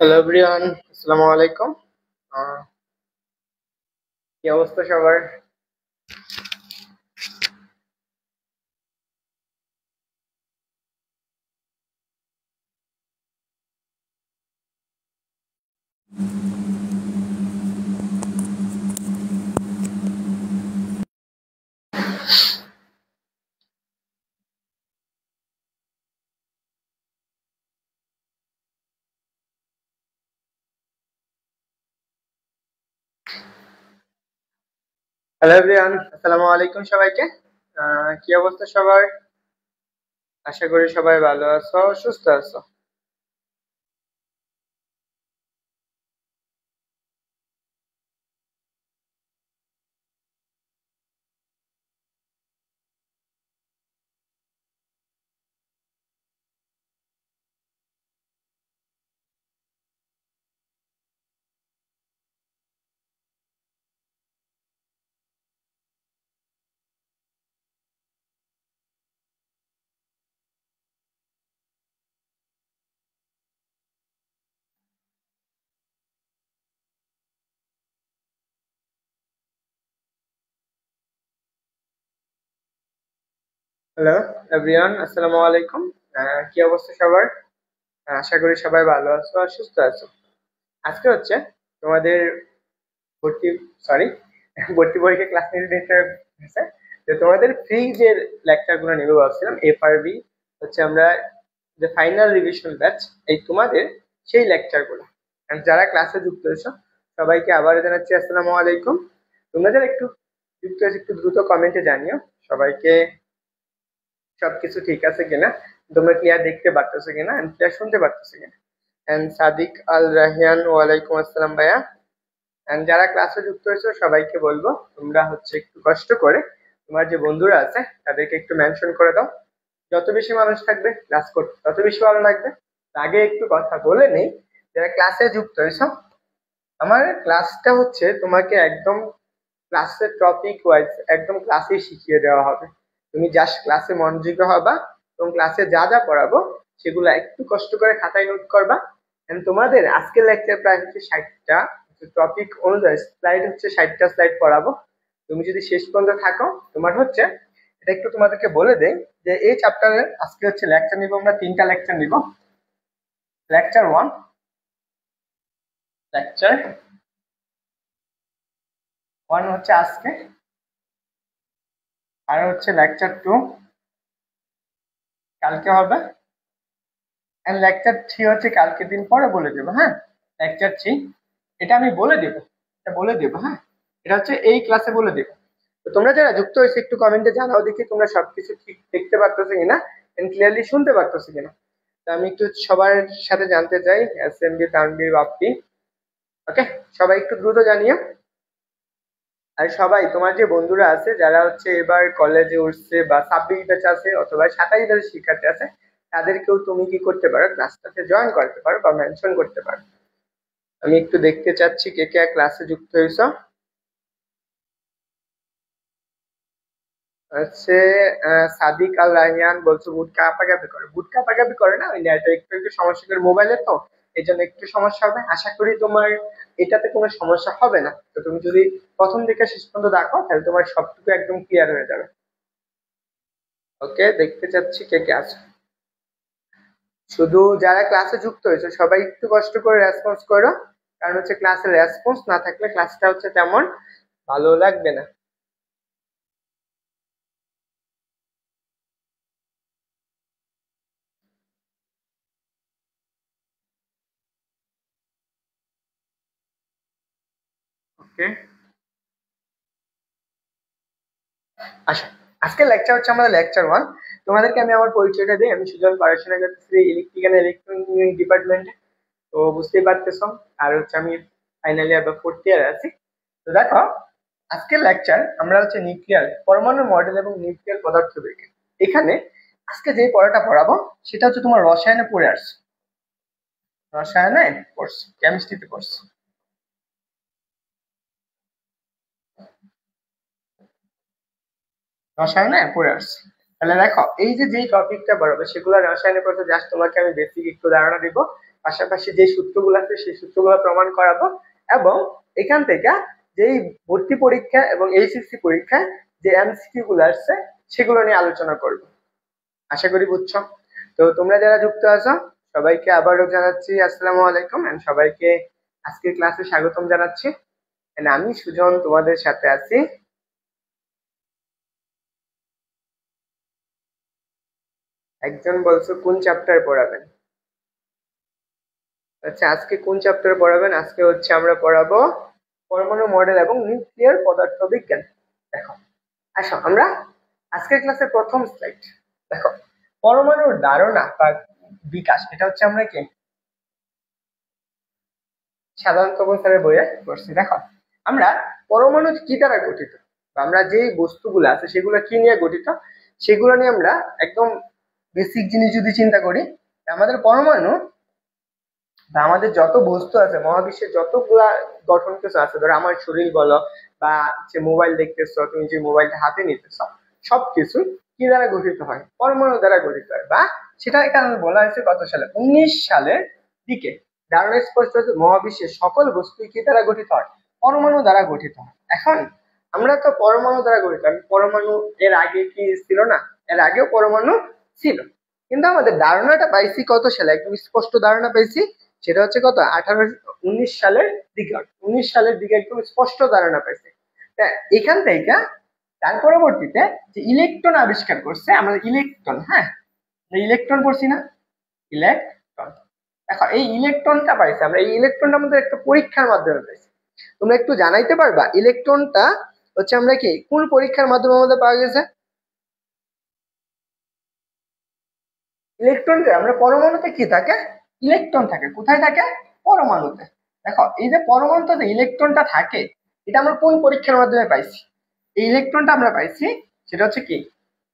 Hello everyone, আসসালামু আলাইকুম। আহ, কি অবস্থা সবার? হ্যালো এভরিওয়ান, আসসালামু আলাইকুম সবাইকে। কি অবস্থা সবার? আশা করি সবাই ভালো আছো, সুস্থ আছো। হ্যালো এভরিওয়ান, আসসালামু আলাইকুম। কি অবস্থা সবার? আশা করি সবাই ভালো আছো আর সুস্থ আছো। আজকে হচ্ছে তোমাদের ভর্তি সরি ভর্তি পরীক্ষা ক্লাস নিতে হয়েছে। যে তোমাদের ফ্রি যে লেকচার গুলো নেবে ভাবছিলাম, এফআরবি হচ্ছে আমরা যে ফাইনাল রিভিশন ব্যাচ, এই তোমাদের সেই লেকচার গুলো। And যারা ক্লাসে যুক্ত হয়েছো সবাইকে আবার জানাচ্ছি আসসালামু আলাইকুম। তোমরা যারা একটু যুক্ত হয়েছে একটু দ্রুত কমেন্টে জানিও সবাইকে সবকিছু ঠিক আছে কিনা, তোমরা ক্লিয়ার দেখতে পারতেছো কিনা, ক্লিয়ার শুনতে পারতেছো কিনা। এন্ড সাদিক আল রাহিয়ান, ওয়ালাইকুম আসসালাম ভাইয়া। এন্ড যারা ক্লাসে যুক্ত হয়েছে সবাইকে বলবো তোমরা হচ্ছে একটু কষ্ট করে তোমার যে বন্ধুরা আছে তাদেরকে একটু মেনশন করে দাও। যত বেশি মানুষ থাকবে ক্লাস করতে তত বেশি ভালো লাগবে। আগে একটু কথা বলে নেই, যারা ক্লাসে যুক্ত হয়েছ, আমার ক্লাসটা হচ্ছে তোমাকে একদম ক্লাসের টপিক ওয়াইজ একদম ক্লাসে শিখিয়ে দেওয়া হবে। তুমি জাস্ট ক্লাসে মনোযোগী হবা এবং ক্লাসে যা যা পড়াবো সেগুলো একটু কষ্ট করে খাতায় নোট করবা। And তোমাদের আজকের লেকচার প্রায় হচ্ছে 60টা, টপিক অনুযায়ী স্লাইড হচ্ছে 60টা স্লাইড পড়াবো। তুমি যদি শেষ পর্যন্ত থাকো তোমার হচ্ছে, এটা একটু তোমাদেরকে বলে দেই যে এই চ্যাপ্টারের আজকে হচ্ছে লেকচার নিব, আমরা 3টা লেকচার নিব। লেকচার 1, লেকচার 1 হচ্ছে আজকে, আর হচ্ছে লেকচার 2 কালকে হবে, এন্ড লেকচার 3 হচ্ছে কালকে দিন পরে বলে দেবো। হ্যাঁ, লেকচার 3 এটা আমি বলে দেবো, এটা বলে দেবো। হ্যাঁ, এটা হচ্ছে এই ক্লাসে বলে দেবো। তো তোমরা যারা যুক্ত হয়েছে একটু কমেন্টে জানাও দেখি তোমরা সবকিছু ঠিক দেখতে পারতেছো কিনা এন্ড ক্লিয়ারলি শুনতে পারতেছো কিনা। তো আমি একটু সবার সাথে জানতে চাই, এসএমবি, তানভীর, বাপ্পি। ওকে, সবাই একটু দ্রুত জানিও। আর সবাই তোমার যে বন্ধুরা আছে যারা হচ্ছে এবার কলেজে উঠছে বা 26 ব্যাচ আছে অথবা 27 ব্যাচের শিক্ষার্থী আছে, তাদেরকেও তুমি কি করতে পারো, ক্লাসটাতে জয়েন করতে পারো বা মেনশন করতে পারো। আমি একটু দেখতে চাচ্ছি কে কে ক্লাসে যুক্ত হয়েছ। হচ্ছে সাদিক আল রাহিয়ান বলছো বুট কাপাকাপি করে, বুট কাপাকাপি করে না, ওই নেটে একটু একটু সমস্যা করে মোবাইলে, তো এই জন্য একটু সমস্যা হবে। আশা করি তোমার এটাতে কোনো সমস্যা হবে না। তো তুমি যদি প্রথম থেকে শেষ পর্যন্ত দেখো তাহলে তোমার সবটুকু একদম ক্লিয়ার হয়ে যাবে। ওকে, দেখতে চাচ্ছি কে কে আছে। শুধু যারা ক্লাসে যুক্ত হয়েছে সবাই একটু কষ্ট করে রেসপন্স করো, কারণ হচ্ছে ক্লাসে রেসপন্স না থাকলে ক্লাসটা হচ্ছে তেমন ভালো লাগবে না। ওকে, আচ্ছা, আজকে লেকচার হচ্ছে আমাদের লেকচার 1। তোমাদেরকে আমি আমার পরিচয়টা দিই, আমি সুজন, পড়াশোনা করতেছি ইলেকট্রিক্যাল ইলেকট্রনিক ডিপার্টমেন্টে। তো বুঝতেই পারতেছো, আর হচ্ছে আমি ফাইনাল ইয়ার বা 4th ইয়ার আছি। তো দেখো, আজকের লেকচার আমরা হচ্ছে নিউক্লিয়ার পরমাণু মডেল এবং নিউক্লিয়ার পদার্থবিজ্ঞান। এখানে আজকে যে পড়াটা পড়াবো সেটা হচ্ছে তোমার রসায়নে পড়ে আসছে, রসায়নে পড়ছি, কেমিস্ট্রিতে পড়ছি। রসায়নে পড়ে আসছে। তাহলে দেখো এই যে যেই টপিকটা পড়াবো সেগুলো রসায়নের কথা জাস্ট তোমাকে আমি বেসিক একটু ধারণা দিব, পাশাপাশি যে সূত্রগুলো আছে সেই সূত্রগুলো প্রমাণ করাবো, এবং এখান থেকে যেই ভর্তি পরীক্ষা এবং এইচএসসি পরীক্ষায় যে এমসিকিউ গুলো আসছে সেগুলো নিয়ে আলোচনা করব। আশা করি বুঝছো। তো তোমরা যারা যুক্ত আছো সবাইকে আবারও জানাচ্ছি আসসালামু আলাইকুম, এন্ড সবাইকে আজকের ক্লাসে স্বাগতম জানাচ্ছি। And আমি সুজন তোমাদের সাথে আছি। একজন বলছো কোন চ্যাপ্টার পড়াবেন? আচ্ছা, আজকে কোন চ্যাপ্টার পড়াবেন? আজকে হচ্ছে আমরা পড়াবো পরমাণু মডেল এবং নিউক্লিয়ার পদার্থবিজ্ঞান। দেখো, আসো আমরা আজকের ক্লাসের প্রথম স্লাইড দেখো, পরমাণুর ধারণা বা বিকাশ, এটা হচ্ছে আমরা কি সাধারণত স্যারের বইয়ে পড়ছি। দেখো, আমরা পরমাণু কি দ্বারা গঠিত, বা আমরা যে বস্তুগুলো আছে সেগুলো কি নিয়ে গঠিত সেগুলো নিয়ে আমরা একদম বেসিক জিনিস যদি চিন্তা করি, আমাদের পরমাণু বা আমাদের যত বস্তু আছে মহাবিশ্বের যতগুলা গঠন কিছু আছে, ধরো আমার শরীর বলো বা যে মোবাইল দেখতেছো, তুমি যে মোবাইলটা হাতে নিতেছো, সবকিছু কি দ্বারা গঠিত হয়? পরমাণু দ্বারা গঠিত হয়। বা সেটা এখানে বলা হয়েছে কত সালে, 19 সালের দিকে ধারণা স্পষ্ট হয়েছে মহাবিশ্বের সকল বস্তু কি দ্বারা গঠিত হয়? পরমাণু দ্বারা গঠিত হয়। এখন আমরা তো পরমাণু দ্বারা গঠিত, পরমাণু এর আগে কি ছিল না? এর আগেও পরমাণু ছিল, কিন্তু আমাদের ধারণাটা পাইছি কত সালে, একদম স্পষ্ট ধারণা পাইছি, সেটা হচ্ছে কত 19 সালের দিকে। 19 সালের দিকে একদম স্পষ্ট ধারণা পাইছে। এখান থেকে তার পরবর্তীতে যে ইলেকট্রন আবিষ্কার করছে, আমাদের ইলেকট্রন, হ্যাঁ ইলেকট্রন পড়ছি না, ইলেকট্রন। দেখো এই ইলেকট্রনটা পাইছে, আমরা এই ইলেকট্রনটা আমাদের একটা পরীক্ষার মাধ্যমে পাইছি। তোমরা একটু জানাইতে পারবা ইলেকট্রনটা হচ্ছে আমরা কি কোন পরীক্ষার মাধ্যমে আমাদের পাওয়া গেছে? ইলেকট্রন, আমরা পরমাণুতে কি থাকে? ইলেকট্রন থাকে। কোথায় থাকে? পরমাণুতে। দেখো এই যে পরমাণুতে যে ইলেকট্রনটা থাকে, এটা আমরা কোন পরীক্ষার মাধ্যমে পাইছি? এই ইলেকট্রনটা আমরা পাইছি, সেটা হচ্ছে কি,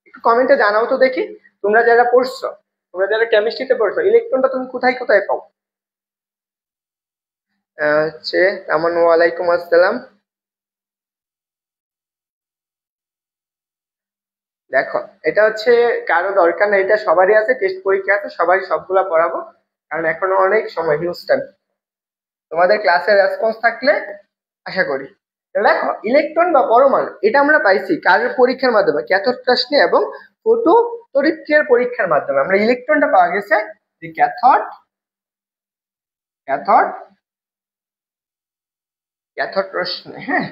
একটু কমেন্টে জানাও তো দেখি। তোমরা যারা পড়ছো, তোমরা যারা কেমিস্ট্রিতে পড়ছো, ইলেকট্রনটা তুমি কোথায় কোথায় পাও? হচ্ছে তেমন, ওয়ালাইকুম আসসালাম। দেখো এটা হচ্ছে কারো দরকার না, এটা সবারই আছে, টেস্ট পরীক্ষা আছে, সবারই সবগুলা পড়াবো, কারণ এখনো অনেক সময়, হিউজ টাইম। তোমাদের ক্লাসের রেসপন্স থাকলে আশা করি। দেখো ইলেকট্রন বা পরমাণু এটা আমরা পাইছি কার পরীক্ষার মাধ্যমে? ক্যাথোড রশ্মি এবং ফটো তড়িৎক্রিয়ার পরীক্ষার মাধ্যমে আমরা ইলেকট্রনটা পাওয়া গেছে যে ক্যাথোড ক্যাথোড ক্যাথোড রশ্মি, হ্যাঁ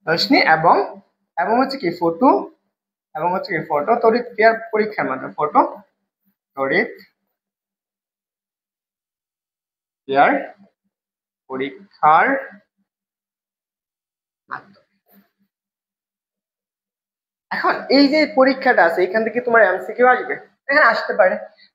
রশ্মি, এবং এবং হচ্ছে কি ফটো, এবং হচ্ছে কি ফটো তড়িৎক্রিয়ার পরীক্ষার মাধ্যমে, ফটো তড়িৎক্রিয়ার পরীক্ষার মাধ্যমে। এখন এই যে পরীক্ষাটা আছে, এখান থেকে তোমার এমসিকিউ আসবে, এখানে আসতে পারে।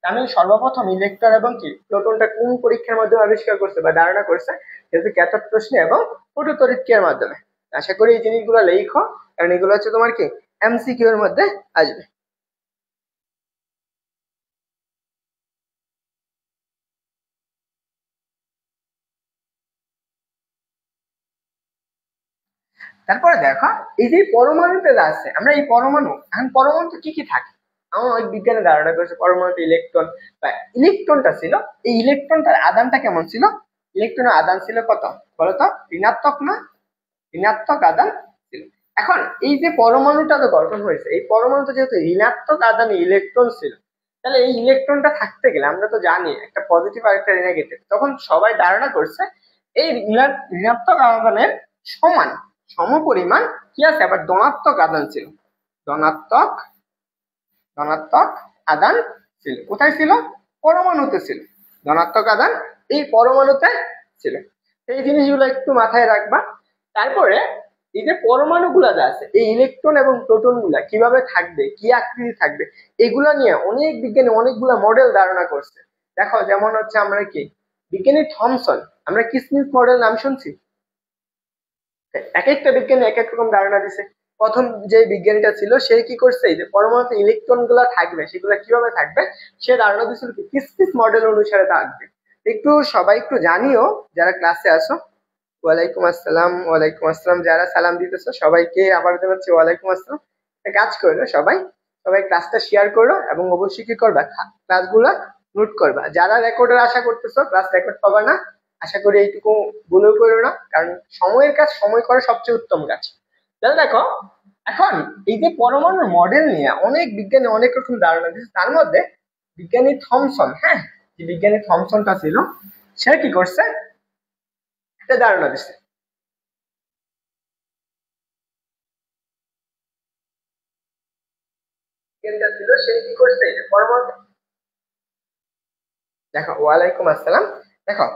আমি সর্বপ্রথম ইলেকট্রন এবং কি প্রোটনটা কোন পরীক্ষার মাধ্যমে আবিষ্কার করছে বা ধারণা করছে? যেহেতু ক্যাথোড রশ্মি এবং ফটো তড়িৎক্রিয়ার মাধ্যমে। আশা করি এই জিনিসগুলো লেখো, কারণ এগুলো হচ্ছে তোমার কি এমসিকিউ এর মধ্যে আসবে। তারপরে দেখো এই যে পরমাণুতে যা আছে, আমরা এই পরমাণু, এখন পরমাণুতে কি কি থাকে? আমার অনেক বিজ্ঞানে ধারণা করেছে পরমাণুতে ইলেকট্রন বা ইলেকট্রনটা ছিল, এই ইলেকট্রনটার আদানটা কেমন ছিল? ইলেকট্রনের আদান ছিল কত বলতো? ঋণাত্মক না? ঋণাত্মক আদান ছিল। এখন এই যে পরমাণুটা তো গঠন হয়েছে, এই পরমাণুতে যেহেতু ঋণাত্মক আদানে ইলেকট্রন ছিল, তাহলে এই ইলেকট্রনটা থাকতে গেলে আমরা তো জানি একটা পজিটিভ আর একটা নেগেটিভ, তখন সবাই ধারণা করছে এই ঋণাত্মক আদানের সমান সমপরিমাণ কি আছে, আবার ধনাত্মক আদান ছিল। ধনাত্মক ধনাত্মক আদান ছিল কোথায় ছিল? পরমাণুতে ছিল। ধনাত্মক আদান এই পরমাণুতে ছিল। এই জিনিসগুলো একটু মাথায় রাখবা। তারপরে এই যে পরমাণু গুলা যা আছে, এই ইলেকট্রন এবং প্রোটন গুলা কিভাবে থাকবে, কি আকৃতি থাকবে, এগুলা নিয়ে অনেক বিজ্ঞানী অনেকগুলা মডেল ধারণা করছে। দেখো যেমন হচ্ছে আমরা কি বিজ্ঞানী থমসন, আমরা কিসমিস মডেল নাম শুনছি? এক একটা বিজ্ঞানী এক এক রকম ধারণা দিছে। প্রথম যে বিজ্ঞানীটা ছিল সে কি করছে, যে পরমাণুতে ইলেকট্রন গুলা থাকবে সেগুলা কিভাবে থাকবে সে ধারণা দিছিল কি কিসমিস মডেল অনুসারে থাকবে। একটু সবাই একটু জানিও যারা ক্লাসে আসো। ওয়ালাইকুম আসসালাম, ওয়ালাইকুম আসসালাম, যারা সালাম দিতেছো সবাইকে আবার জানাচ্ছি ওয়ালাইকুম আসসালাম। কাজ করলো, সবাই সবাই ক্লাসটা শেয়ার করো এবং অবশ্যই কি করবা, ক্লাসগুলো নোট করবা। যারা রেকর্ডের আশা করতেছো ক্লাস রেকর্ড পাবা না, আশা করি এইটুকু ভুলও করো না, কারণ সময়ের কাজ সময় করা সবচেয়ে উত্তম কাজ। তাহলে দেখো, এখন এই যে পরমাণুর মডেল নিয়ে অনেক বিজ্ঞানী অনেক রকম ধারণা দিচ্ছে, তার মধ্যে বিজ্ঞানী থমসন, হ্যাঁ, যে বিজ্ঞানী থমসনটা ছিল, সে কি করছে, একটা ধারণা দিচ্ছে। বিজ্ঞানীটা ছিল, সে কি করছে, এই যে পরমাণু, দেখো, ওয়ালাইকুম আসসালাম। দেখো,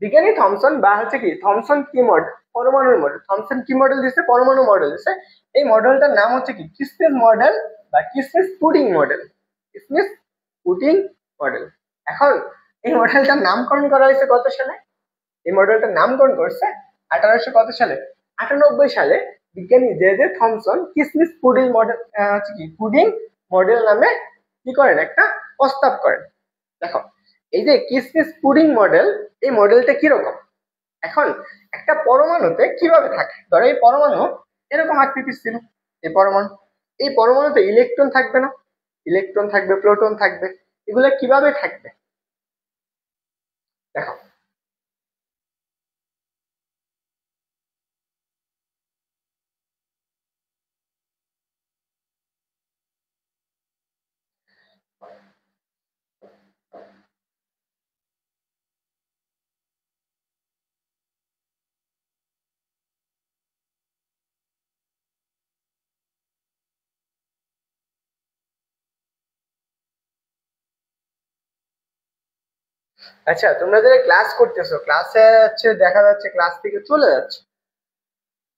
বিজ্ঞানী থমসন বা হচ্ছে কি থমসন কি মডেল, পরমাণুর মডেল, থমসন কি মডেল দিচ্ছে, পরমাণু মডেল দিচ্ছে। এই মডেলটার নাম হচ্ছে কি কিসমিস মডেল বা কিসমিস পুডিং মডেল, কিসমিস পুডিং মডেল। এখন এই মডেলটার নামকরণ করা হয়েছে কত সালে, এই মডেলটার নামকরণ করছে 1800 কত সালে, 98 সালে। বিজ্ঞানী জে জে থমসন কিসমিস পুডিং মডেল, হচ্ছে কি পুডিং মডেল নামে কি করেন, একটা প্রস্তাব করেন। দেখো, এই যে কিসমিস পুডিং মডেল, এই মডেলটা কিরকম, এখন একটা পরমাণুতে কিভাবে থাকে, ধরো এই পরমাণু এরকম আকৃতির ছিল, এই পরমাণু, এই পরমাণুতে ইলেকট্রন থাকবে না, ইলেকট্রন থাকবে, প্রোটন থাকবে, এগুলো কিভাবে থাকবে, দেখো। আচ্ছা, তোমরা যারা ক্লাস করতেছো, ক্লাসে হচ্ছে দেখা যাচ্ছে ক্লাস থেকে চলে যাচ্ছে,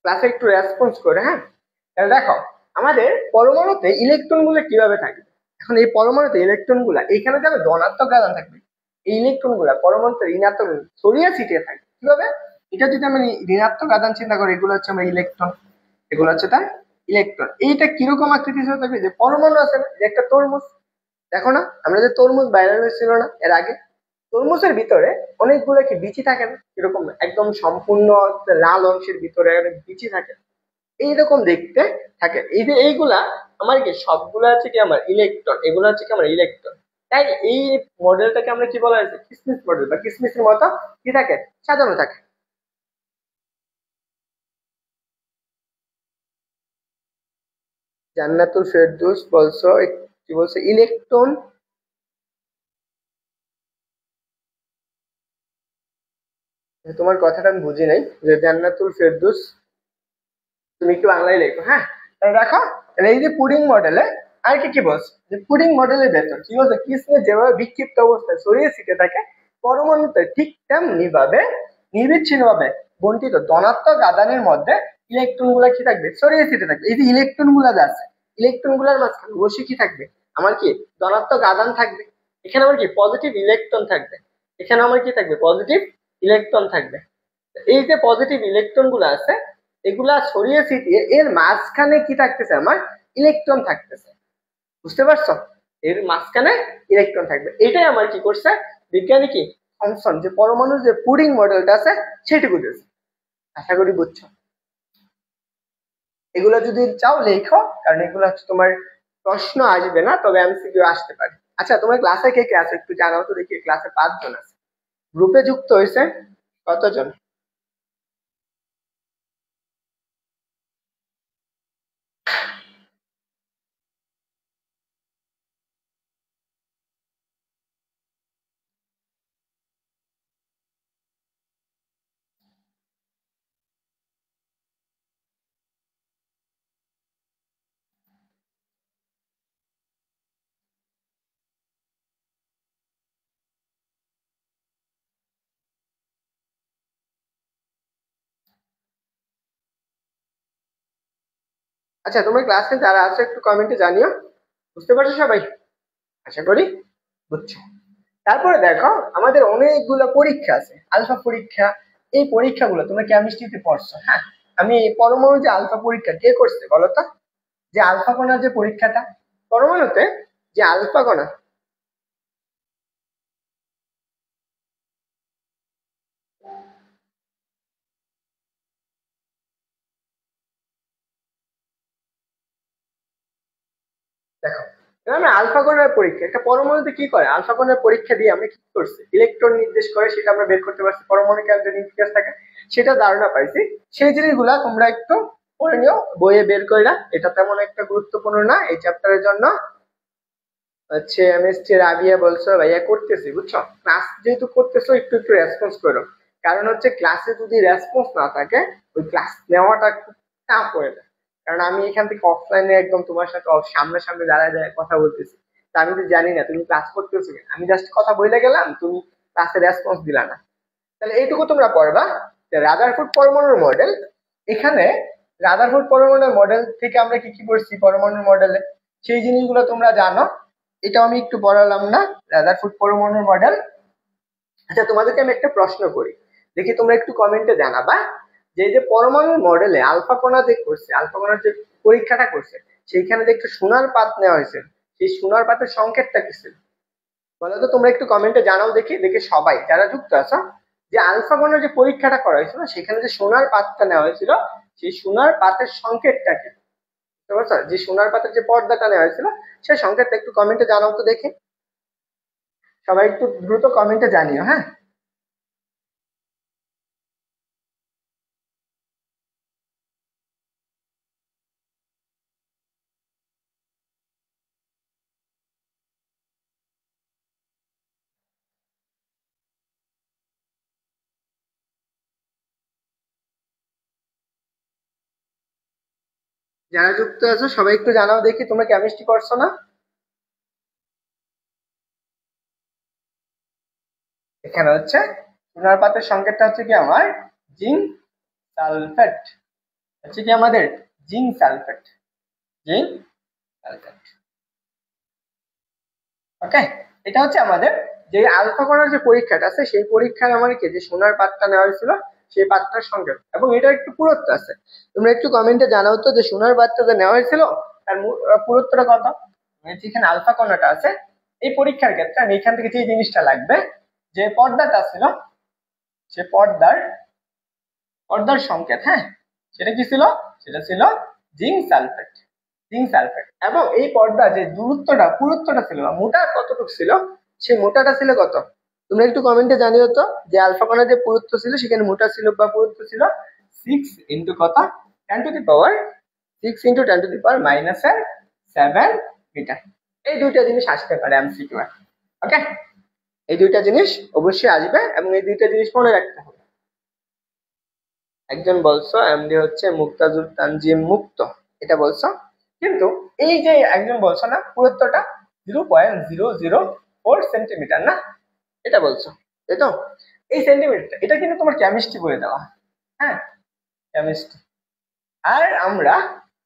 ক্লাসে একটু রেসপন্স করে, হ্যাঁ। তাহলে দেখো, আমাদের পরমাণুতে ইলেকট্রন গুলো কিভাবে থাকে, এখন এই পরমাণুতে ইলেকট্রন গুলা, এখানে যাবে ধনাত্মক আধান থাকবে, এই ইলেকট্রন গুলা পরমাণুতে ঋণাত্মক ছড়িয়ে ছিটিয়ে থাকে, কিভাবে, এটা যদি আমি ঋণাত্মক আধান চিন্তা করি, এগুলো হচ্ছে আমার ইলেকট্রন, এগুলো হচ্ছে তার ইলেকট্রন। এইটা কিরকম আকৃতি হিসেবে থাকবে, যে পরমাণু আছে না, যে একটা তরমুজ, দেখো না, আমরা যে তরমুজ ভাইরাল হয়েছিল না এর আগে, তরমুজের ভিতরে অনেকগুলো কি বিচি থাকে না, এরকম একদম সম্পূর্ণ লাল অংশের ভিতরে অনেক বিচি থাকে, এইরকম দেখতে থাকে। এই যে এইগুলা আমার কি সবগুলা আছে কি আমার ইলেকট্রন, এগুলো হচ্ছে কি আমার ইলেকট্রন। তাই এই মডেলটাকে আমরা কি বলা হয়েছে, কিসমিস মডেল বা কিসমিসের মতো কি থাকে, সাজানো থাকে। জান্নাতুল ফেরদৌস বলছো, কি বলছো, ইলেকট্রন, তোমার কথাটা আমি বুঝি নাই, যে জান্নাতুল ফেরদৌস, তুমি একটু বাংলায় লেখো, হ্যাঁ। তাহলে দেখো, তাহলে এই যে পুডিং মডেলে আর কি কি বলছে, যে পুডিং মডেলের ভেতর কি বলছে, কৃষ্ণের যেভাবে বিক্ষিপ্ত অবস্থায় ছড়িয়ে ছিটে থাকে, পরমাণুতে ঠিক তেমনি ভাবে নির্বিচ্ছিন্ন ভাবে বন্টিত ধনাত্মক আদানের মধ্যে ইলেকট্রন গুলা কি থাকবে, ছড়িয়ে ছিটে থাকবে। এই যে ইলেকট্রন গুলা যে আছে, ইলেকট্রন গুলার মাঝখানে অবশ্যই কি থাকবে, আমার কি ধনাত্মক আদান থাকবে, এখানে আমার কি পজিটিভ ইলেকট্রন থাকবে, এখানে আমার কি থাকবে, পজিটিভ ইলেকট্রন থাকবে। এই যে পজিটিভ ইলেকট্রন গুলো আছে, এগুলা ছড়িয়ে ছিটিয়ে এর মাঝখানে কি থাকতেছে, আমার ইলেকট্রন থাকতেছে, বুঝতে পারছো, এর মাঝখানে ইলেকট্রন থাকবে। এটাই আমার কি করছে বিজ্ঞানী, কি থমসন যে পরমাণুর যে পুডিং মডেলটা আছে সেটুকু দিয়েছে। আশা করি বুঝছো। এগুলো যদি চাও লেখো, কারণ এগুলো হচ্ছে তোমার প্রশ্ন আসবে না, তবে এমসিকিউ আসতে পারে। আচ্ছা, তোমার ক্লাসে কে কে আছে একটু জানাও তো দেখি, ক্লাসে 5 জন আছে, গ্রুপে যুক্ত হয়েছে কতজন? আচ্ছা, তোমার ক্লাসে যারা আছে একটু কমেন্টে জানিও, বুঝতে পারছো সবাই, আশা করি বুঝছো। তারপরে দেখো, আমাদের অনেকগুলো পরীক্ষা আছে, আলফা পরীক্ষা। এই পরীক্ষাগুলো তোমরা কেমিস্ট্রিতে পড়ছো, হ্যাঁ। আমি এই পরমাণু যে আলফা পরীক্ষা কে করছে বলো তো, যে আলফা কণার যে পরীক্ষাটা, পরমাণুতে যে আলফা কণা, দেখো, এবার আমরা আলফা কণার পরীক্ষা, একটা পরমাণুতে কি করে, আলফা কণার পরীক্ষা দিয়ে আমরা কি করছি, ইলেকট্রন নির্দেশ করে সেটা আমরা বের করতে পারছি, পরমাণু কেন্দ্রে নিউক্লিয়াস থাকে সেটা ধারণা পাইছি। সেই জিনিসগুলা তোমরা একটু পড়ে নিও, বইয়ে বের করে না, এটা তেমন একটা গুরুত্বপূর্ণ না এই চ্যাপ্টারের জন্য। হচ্ছে এমএসটি রাবিয়া বলছো ভাইয়া করতেছি, বুঝছো, ক্লাস যেহেতু করতেছো একটু একটু রেসপন্স করো, কারণ হচ্ছে ক্লাসে যদি রেসপন্স না থাকে ওই ক্লাস নেওয়াটা খুব টাফ হয়ে যায়। কারণ আমি এখান থেকে অফলাইনে একদম তোমার সাথে সামনাসামনি দাঁড়ায় দাঁড়ায় কথা বলতেছি, তা আমি তো জানি না তুমি ক্লাস করতেছো কিনা, আমি জাস্ট কথা বলে গেলাম, তুমি ক্লাসে রেসপন্স দিলা না। তাহলে এইটুকু তোমরা পড়বা যে রাদারফোর্ড পরমাণুর মডেল। এখানে রাদারফোর্ড পরমাণুর মডেল থেকে আমরা কি কি পড়ছি পরমাণুর মডেলে, সেই জিনিসগুলো তোমরা জানো, এটা আমি একটু পড়ালাম না, রাদারফোর্ড পরমাণুর মডেল। আচ্ছা, তোমাদেরকে আমি একটা প্রশ্ন করি, দেখি তোমরা একটু কমেন্টে জানাবা, যে এই যে পরমাণুর মডেলে আলফা কণা যে করছে, আলফা কণার যে পরীক্ষাটা করছে, সেইখানে যে একটা সোনার পাত নেওয়া হয়েছে, সেই সোনার পাতের সংকেতটা কি ছিল বলো তো, তোমরা একটু কমেন্টে জানাও দেখি, দেখে সবাই যারা যুক্ত আছো, যে আলফা কণার যে পরীক্ষাটা করা হয়েছিল সেখানে যে সোনার পাতটা নেওয়া হয়েছিল, সেই সোনার পাতের সংকেতটা কি, বুঝতে পারছো, যে সোনার পাতের যে পর্দাটা নেওয়া হয়েছিল সেই সংকেতটা একটু কমেন্টে জানাও তো দেখি, সবাই একটু দ্রুত কমেন্টে জানিও, হ্যাঁ। যারা যুক্ত আছো সবাই একটু জানাও দেখি, তোমরা কেমিস্ট্রি করছো না? এখানে হচ্ছে সোনার পাতের সংকেতটা হচ্ছে কি আমার জিঙ্ক সালফেট, হচ্ছে কি আমাদের জিঙ্ক সালফেট, জিঙ্ক সালফেট। ওকে, এটা হচ্ছে আমাদের যে আলফা কণার যে পরীক্ষাটা আছে, সেই পরীক্ষায় আমার কি যে সোনার পাতটা নেওয়া হয়েছিল সেই পাতটার সংকেত, এবং এটা একটু পুরুত্ব আছে, তোমরা একটু কমেন্টে জানাও তো যে সোনার পাতটা যে নেওয়া হয়েছিল তার পুরুত্বটা কত। যেখানে আলফা কণাটা আছে এই পরীক্ষার ক্ষেত্রে আমি এখান থেকে যে জিনিসটা লাগবে, যে পর্দাটা ছিল, সে পর্দার পর্দার সংকেত, হ্যাঁ, সেটা কি ছিল, সেটা ছিল জিঙ্ক সালফেট, জিঙ্ক সালফেট। এবং এই পর্দা যে দূরত্বটা পুরুত্বটা ছিল বা মোটা কতটুকু ছিল, সেই মোটাটা ছিল কত, তোমরা একটু কমেন্টে জানিও তো, যে আলফা কণার যে পুরুত্ব ছিল সেখানে মোটা ছিল বা পুরুত্ব ছিল 6 × কত 10⁻⁶ -7 মিটার। এই দুইটা জিনিস আসতে পারে এমসিকিউ। ওকে, এই দুইটা জিনিস অবশ্যই আসবে এবং এই দুইটা জিনিস মনে রাখতে হবে। একজন বলছো এমডি হচ্ছে মুক্তাজুর তানজিম মুক্ত, এটা বলছো, কিন্তু এই যে একজন বলছো না পুরুত্বটা 0.004 সেন্টিমিটার না, এটা বলছো, তাই তো, এই সেন্টিমিটার এটা কিন্তু তোমার কেমিস্ট্রি বলে দেওয়া, হ্যাঁ, কেমিস্ট্রি। আর আমরা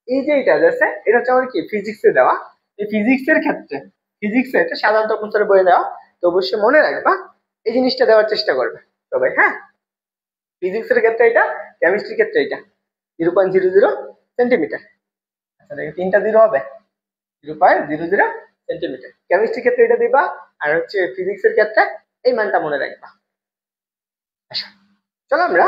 এই যে এটা আছে এটা হচ্ছে আমার কি ফিজিক্সে দেওয়া, এই ফিজিক্সের ক্ষেত্রে ফিজিক্সে এটা সাধারণত প্রচার বই দেওয়া, তো অবশ্যই মনে রাখবা এই জিনিসটা দেওয়ার চেষ্টা করবে সবাই, হ্যাঁ। ফিজিক্সের ক্ষেত্রে এটা, কেমিস্ট্রির ক্ষেত্রে এটা 0.00 সেন্টিমিটার। আচ্ছা দেখে তিনটা জিরো হবে, 0.00 সেন্টিমিটার, কেমিস্ট্রির ক্ষেত্রে এটা দিবা, আর হচ্ছে ফিজিক্সের ক্ষেত্রে এই মানটা মনে রাখবা। আচ্ছা, চলো আমরা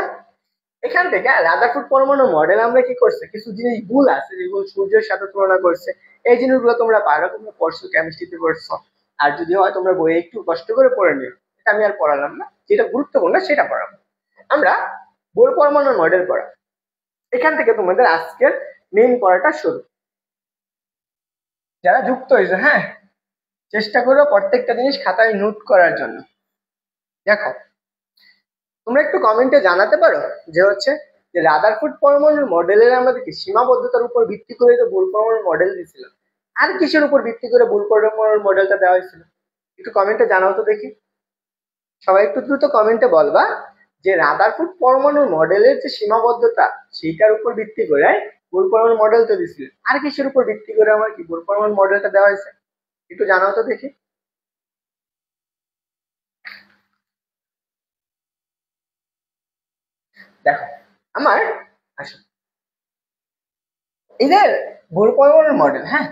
এখান থেকে রাদারফোর্ড পরমাণু মডেল আমরা কি করছে, কিছু জিনিস ভুল আছে যেগুলো সূর্যের সাথে তুলনা করছে, এই জিনিসগুলো তোমরা পারো, তোমরা পড়ছো, কেমিস্ট্রিতে পড়ছো, আর যদি হয় তোমরা বইয়ে একটু কষ্ট করে পড়ে নিও, এটা আমি আর পড়ালাম না, যেটা গুরুত্বপূর্ণ সেটা পড়াবো। আমরা বোর পরমাণুর মডেল পড়া, এখান থেকে তোমাদের আজকের মেইন পড়াটা শুরু। যারা যুক্ত হয়েছে, হ্যাঁ, চেষ্টা করো প্রত্যেকটা জিনিস খাতায় নোট করার জন্য। দেখো, তোমরা একটু কমেন্টে জানাতে পারো যে হচ্ছে যে রাদারফোর্ড পরমাণুর মডেলের আমাদেরকে সীমাবদ্ধতার উপর ভিত্তি করে তো বোর পরমাণুর মডেল দিয়েছিল, আর কিসের উপর ভিত্তি করে বোর পরমাণুর মডেলটা দেওয়া হয়েছিল, একটু কমেন্টে জানাও তো দেখি, সবাই একটু দ্রুত কমেন্টে বলবা যে রাদারফোর্ড পরমাণুর মডেলের যে সীমাবদ্ধতা সেইটার উপর ভিত্তি করে বোর পরমাণুর মডেল তো দিছিল, আর কিসের উপর ভিত্তি করে আমার কি বোর পরমাণুর মডেলটা দেওয়া হয়েছে, একটু জানাও তো দেখি। দেখো আমার, আসো, এই যে বোর পরমাণুর মডেল, হ্যাঁ,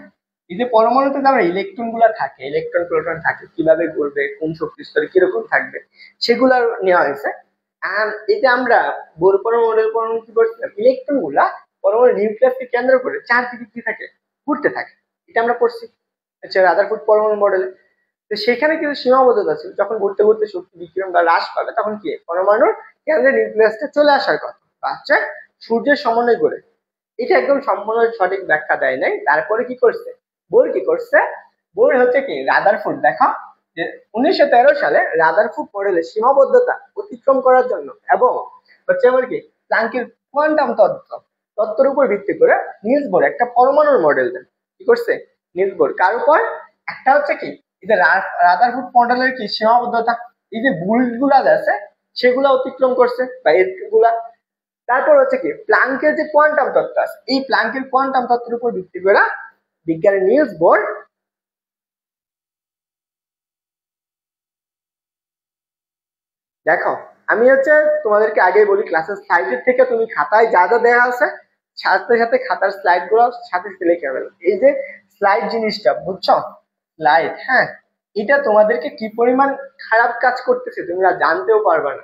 এই যে পরমাণুতে যে আমরা ইলেকট্রন গুলা থাকে, ইলেকট্রন প্রোটন থাকে, কিভাবে ঘুরবে, কোন শক্তি স্তরে কিরকম থাকবে, সেগুলা নেওয়া হয়েছে। আর এই যে আমরা বোর পরমাণু মডেল পরমাণু কি করছিলাম, ইলেকট্রন গুলা পরমাণু নিউক্লিয়াসকে কেন্দ্র করে চারদিকে কি থাকে, ঘুরতে থাকে, এটা আমরা পড়ছি। হচ্ছে রাদারফোর্ড পরমাণু মডেলে। তো সেখানে কিন্তু সীমাবদ্ধতা ছিল, যখন ঘুরতে ঘুরতে শক্তি বিকিরণ বা হ্রাস পাবে তখন কি পরমাণুর কেন্দ্রের নিউক্লিয়াসটা চলে আসার কথা, বা হচ্ছে সূর্যের সমন্বয় করে। এটা একদম সম্পূর্ণ সঠিক ব্যাখ্যা দেয় নাই। তারপরে কি করছে বোর, কি করছে বোর হচ্ছে কি রাদারফোর্ড, দেখো যে 1913 সালে রাদারফোর্ড মডেলের সীমাবদ্ধতা অতিক্রম করার জন্য এবং হচ্ছে আমার কি প্ল্যাঙ্কের কোয়ান্টাম তত্ত্বের উপর ভিত্তি করে নিলস বোর একটা পরমাণুর মডেল দেন। কি করছে নিলস বোর, কার উপর? একটা হচ্ছে কি এই যে রাদারফোর্ড মডেলের কি সীমাবদ্ধতা, এই যে বুলেট গুলা আছে সেগুলা অতিক্রম করছে বা এগুলা। তারপর হচ্ছে কি প্লাঙ্কের যে কোয়ান্টাম তত্ত্ব আছে, এই প্লাঙ্কের কোয়ান্টাম তত্ত্বের উপর ভিত্তি করে বিজ্ঞানী নিলস বোর, দেখো আমি হচ্ছে তোমাদেরকে আগেই বলি ক্লাসের স্লাইডের থেকে তুমি খাতায় যা যা দেওয়া আছে সাথে সাথে খাতার স্লাইড গুলো সাথে সাথে লিখে ফেলো। এই যে স্লাইড জিনিসটা বুঝছো, স্লাইড, হ্যাঁ, এটা তোমাদেরকে কি পরিমাণ খারাপ কাজ করতেছে তুমি আর জানতেও পারবে না।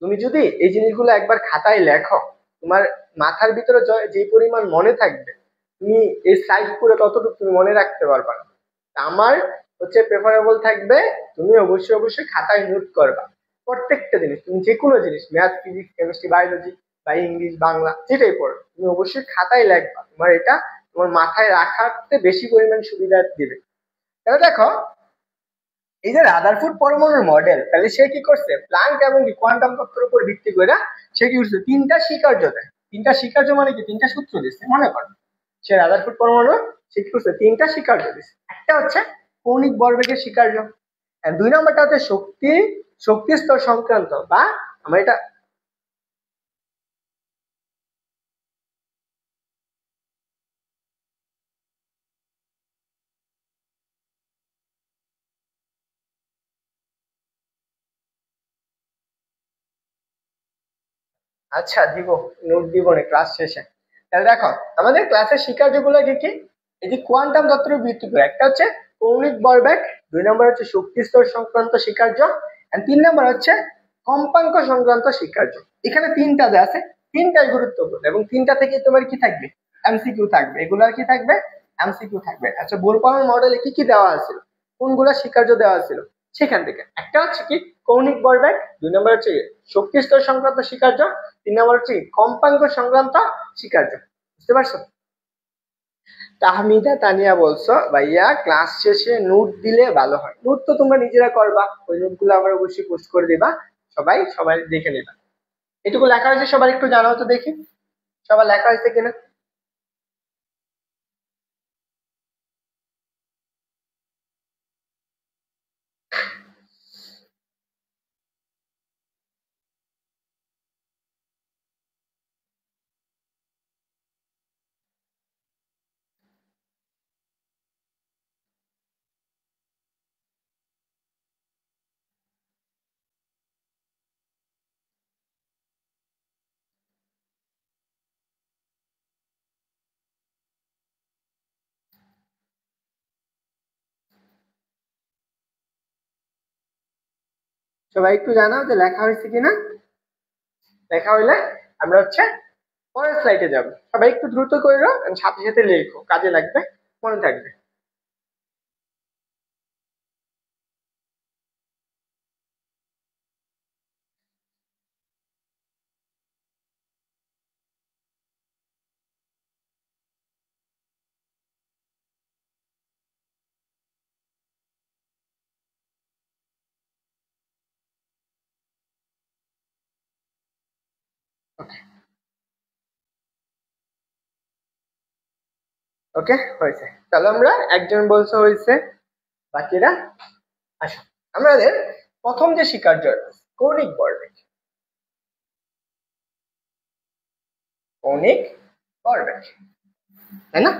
তুমি যদি এই জিনিসগুলো একবার খাতায় লেখো, তোমার মাথার ভিতরে যে পরিমাণ মনে থাকবে, তুমি এই স্লাইড করে ততটুকু তুমি মনে রাখতে পারবে না। আমার হচ্ছে প্রেফারেবল থাকবে তুমি অবশ্যই অবশ্যই খাতায় নোট করবা প্রত্যেকটা জিনিস। তুমি যে কোনো জিনিস, ম্যাথ, ফিজিক্স, কেমিস্ট্রি, বায়োলজি বা ইংলিশ, বাংলা, যেটাই পড়ো তুমি অবশ্যই খাতায় লিখবা। তোমার এটা তোমার মাথায় রাখাতে বেশি পরিমাণ সুবিধা দিবে। তাহলে দেখো এই যে রাদারফোর্ড পরমাণুর মডেল, তাহলে সে কি করছে প্ল্যাঙ্ক এবং কোয়ান্টাম তত্ত্বের উপর ভিত্তি করে সে কি করছে তিনটা স্বীকার্য দেয়। তিনটা স্বীকার্য মানে কি তিনটা সূত্র দিচ্ছে, মনে করো সে রাদারফোর্ড পরমাণু সে কি করছে তিনটা স্বীকার্য দিচ্ছে। একটা হচ্ছে কৌণিক ভরবেগের স্বীকার্য, আর দুই নম্বরটা হচ্ছে শক্তি স্তর সংক্রান্ত, বা আমরা এটা আচ্ছা দিব, নোট দিব না ক্লাস শেষে। তাহলে দেখো আমাদের ক্লাসের স্বীকার্য গুলো কি কি, এই যে কোয়ান্টাম তত্ত্বের ভিত্তি করে একটা হচ্ছে কৌণিক ভরবেগ, দুই নম্বর হচ্ছে শক্তি স্তর সংক্রান্ত স্বীকার্য, আর তিন নম্বর হচ্ছে কম্পাঙ্ক সংক্রান্ত স্বীকার্য। এখানে তিনটা যে আছে তিনটাই গুরুত্বপূর্ণ এবং তিনটা থেকে তোমার কি থাকবে এমসিকিউ থাকবে, এগুলার কি থাকবে এমসিকিউ থাকবে। আচ্ছা বোর পরমাণু মডেলে কি কি দেওয়া আছে, কোনগুলা স্বীকার্য দেওয়া ছিল সেখান থেকে একটা হচ্ছে কি কৌণিক ভরবেগ, দুই নম্বর হচ্ছে শক্তি স্তর সংক্রান্ত স্বীকার্য, তিন নম্বর হচ্ছে কম্পাঙ্ক সংক্রান্ত স্বীকার্য। বুঝতে পারছো? তাহমিদা তানিয়া বলছো ভাইয়া ক্লাস শেষে নোট দিলে ভালো হয়। নোট তো তোমরা নিজেরা করবা, ওই নোট গুলো আমার অবশ্যই পোস্ট করে দিবা, সবাই সবাই দেখে নিবা। এটুকু লেখা হয়েছে সবার একটু জানাও তো দেখি, সবার লেখা হয়েছে কিনা। সবাই একটু জানাও যে লেখা হয়েছে কিনা। লেখা হইলে আমরা হচ্ছে পরের স্লাইডে যাব। সবাই একটু দ্রুত করে সাথে সাথে লেখো, কাজে লাগবে, মনে থাকবে। ওকে, ওকে হয়েছে। চলো আমরা একজন বলছে হয়েছে, বাকিরা আসো। আমাদের প্রথম যে স্বীকার্য কৌণিক ভরবেগ, কৌণিক ভরবেগ, তাই না?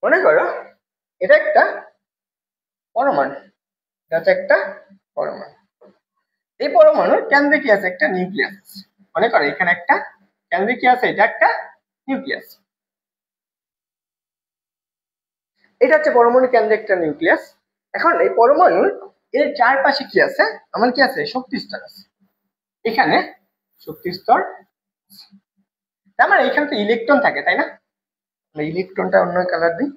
মনে করো এটা একটা পরমাণু, এটা হচ্ছে একটা পরমাণু। এই পরমাণুর কেন্দ্রে কি আছে একটা নিউক্লিয়াস। মনে করো এখানে একটা কেন্দ্রে কি আছে, এটা একটা নিউক্লিয়াস। এটা হচ্ছে পরমাণুর কেন্দ্রে একটা নিউক্লিয়াস। এখন এই পরমাণুর এর চারপাশে কি আছে, আমার কি আছে শক্তি স্তর আছে। এখানে শক্তি স্তর, তার মানে এখানে তো ইলেকট্রন থাকে তাই না? ইলেকট্রনটা অন্য কালার দিই।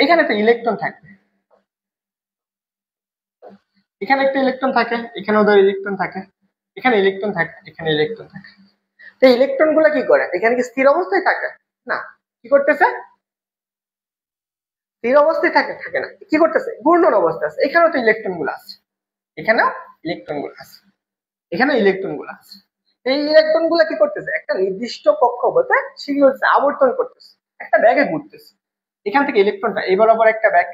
এখানে তো ইলেকট্রন থাকবে, এখানে একটা ইলেকট্রন থাকে, এখানে ওদের ইলেকট্রন থাকে, এখানে ইলেকট্রন থাকে, এখানে ইলেকট্রন থাকে। তো ইলেকট্রন গুলো কি করে, এখানে কি স্থির অবস্থায় থাকে না, কি করতেছে, স্থির অবস্থায় থাকে থাকে না, কি করতেছে, ঘূর্ণন অবস্থা আছে। এখানেও তো ইলেকট্রন গুলো আছে, এখানেও ইলেকট্রন গুলো আছে, এখানে ইলেকট্রন গুলো আছে। এই ইলেকট্রন গুলো কি করতেছে, একটা নির্দিষ্ট কক্ষপথে আবর্তন করতেছে, একটা ব্যাগে ঘুরতেছে। এখান থেকে ইলেকট্রনটা এই বরাবর একটা ব্যাগ,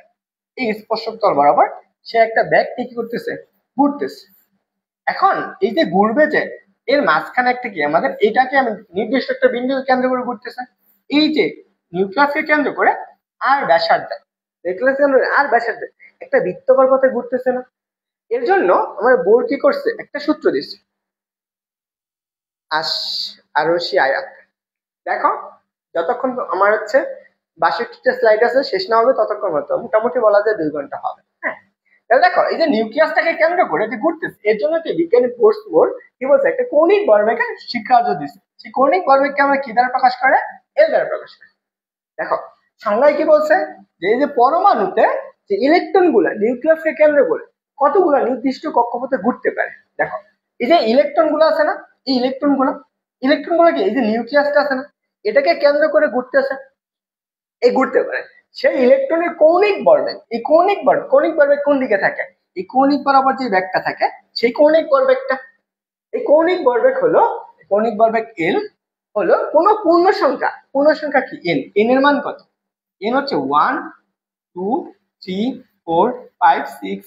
এই স্পর্শক তল বরাবর সে একটা ব্যাগ কি করতেছে, ঘুরতেছে। এখন এই যে ঘুরবে যে, এর মাঝখানে একটা কি আমাদের এটাকে আমি নির্দিষ্ট একটা বিন্দুকে কেন্দ্র করে ঘুরতেছে, এই যে নিউক্লিয়াসকে কেন্দ্র করে আর ব্যাসার্ধে, নিউক্লিয়াস কেন্দ্র আর ব্যাসার্ধে একটা বৃত্তকর পথে ঘুরতেছে না। এর জন্য আমার বোর কি করছে, একটা সূত্র দিচ্ছে, আরশি আয়াত। দেখো যতক্ষণ আমার হচ্ছে 62টা স্লাইড আছে শেষ না হবে ততক্ষণ মতো মোটামুটি বলা যায় 2 ঘন্টা হবে। হ্যাঁ, তাহলে দেখো এই যে নিউক্লিয়াসটাকে কেন্দ্র করে যে ঘুরতেছে, এর জন্য কি বিজ্ঞানী ফোর্স মোর কি বলছে, একটা কৌণিক ভরবেগের শিক্ষার্থ দিচ্ছে। সেই কৌণিক ভরবেগকে আমরা কি দ্বারা প্রকাশ করে, এল দ্বারা প্রকাশ করে। দেখো সংজ্ঞায় কি বলছে, যে এই যে পরমাণুতে যে ইলেকট্রন গুলা নিউক্লিয়াসকে কেন্দ্র করে কতগুলা নির্দিষ্ট কক্ষপথে ঘুরতে পারে। দেখো এই যে ইলেকট্রন গুলো আছে না, এই ইলেকট্রন গুলো কি এই যে নিউক্লিয়াসটা আছে না, এটাকে কেন্দ্র করে ঘুরতেছে, এই ঘুরতে পারে। সেই ইলেকট্রনের কৌণিক ভরবেগ, এই কৌণিক ভরবেগ কোন দিকে থাকে, এই কৌণিক বরাবর যে ব্যাগটা থাকে সেই কৌণিক ভরবেগটা, এই কৌণিক ভরবেগ হলো, কৌণিক ভরবেগ এল হলো কোন পূর্ণ সংখ্যা কি এন, এন এর মান কত, এন হচ্ছে 1 2 3 4 5 6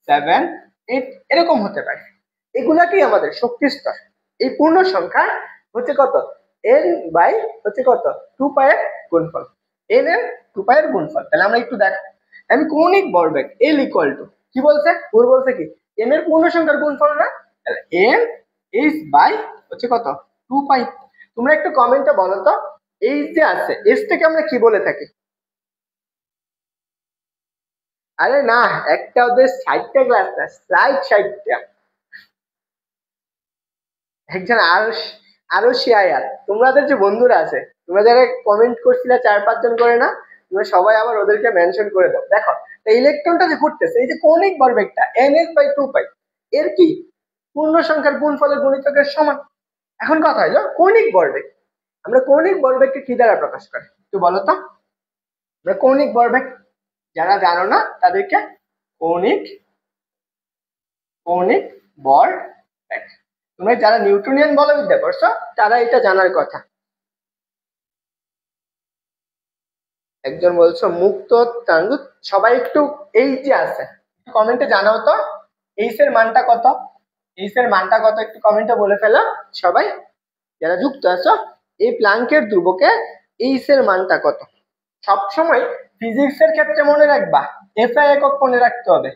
7 8 এরকম হতে পারে। এগুলাকেই আমাদের শক্তি স্তর। এই পূর্ণ সংখ্যা হচ্ছে কত, এন বাই হচ্ছে কত 2 পায়ের গুণফল, এন এর 2 পায়ের গুণফল। তাহলে আমরা একটু দেখো, আমি কৌণিক ভরবেগ এল ইকুয়াল টু কি বলছে, ওর বলছে কি এন এর পূর্ণ সংখ্যার গুণফল না, তাহলে এন এইচ বাই হচ্ছে কত 2 পাই। তোমরা একটু কমেন্টে বলো তো, এই যে আছে এস থেকে আমরা কি বলে থাকি, আরে না একটা ওদের 60টা ক্লাস না, স্লাইড 60টা। একজন আরশি আয়াত, তোমাদের যে বন্ধুরা আছে, তোমরা যারা কমেন্ট করছিলে 4-5 জন করে না, তোমরা সবাই আবার ওদেরকে মেনশন করে দাও। দেখো ইলেকট্রনটা যে ঘুরতেছে, এই যে কৌণিক ভরবেগটা ns বাই 2 পাই, এর কি পূর্ণ সংখ্যার গুণফলের গুণিতকের সমান। এখন কথা হলো কৌণিক ভরবেগ, আমরা কৌণিক ভরবেগকে কি দ্বারা প্রকাশ করি একটু বলো তো, আমরা কৌণিক ভরবেগ যারা জানো না তাদেরকে কৌণিক কৌণিক ভরবেগ, তোমরা যারা নিউটনিয়ান বলবিদ্যা পড়ছো তারা এটা জানার কথা। একজন বলছো মুক্ত তাঙ্গু, সবাই একটু এই যে আছে কমেন্টে জানাও তো এইচ এর মানটা কত, এইচ এর মানটা কত একটু কমেন্টে বলে ফেলো সবাই যারা যুক্ত আছো। এই প্লাঙ্কের ধ্রুবকে এইচ এর মানটা কত, সবসময় ফিজিক্স এর ক্ষেত্রে মনে রাখবা এসআই একক মনে রাখতে হবে,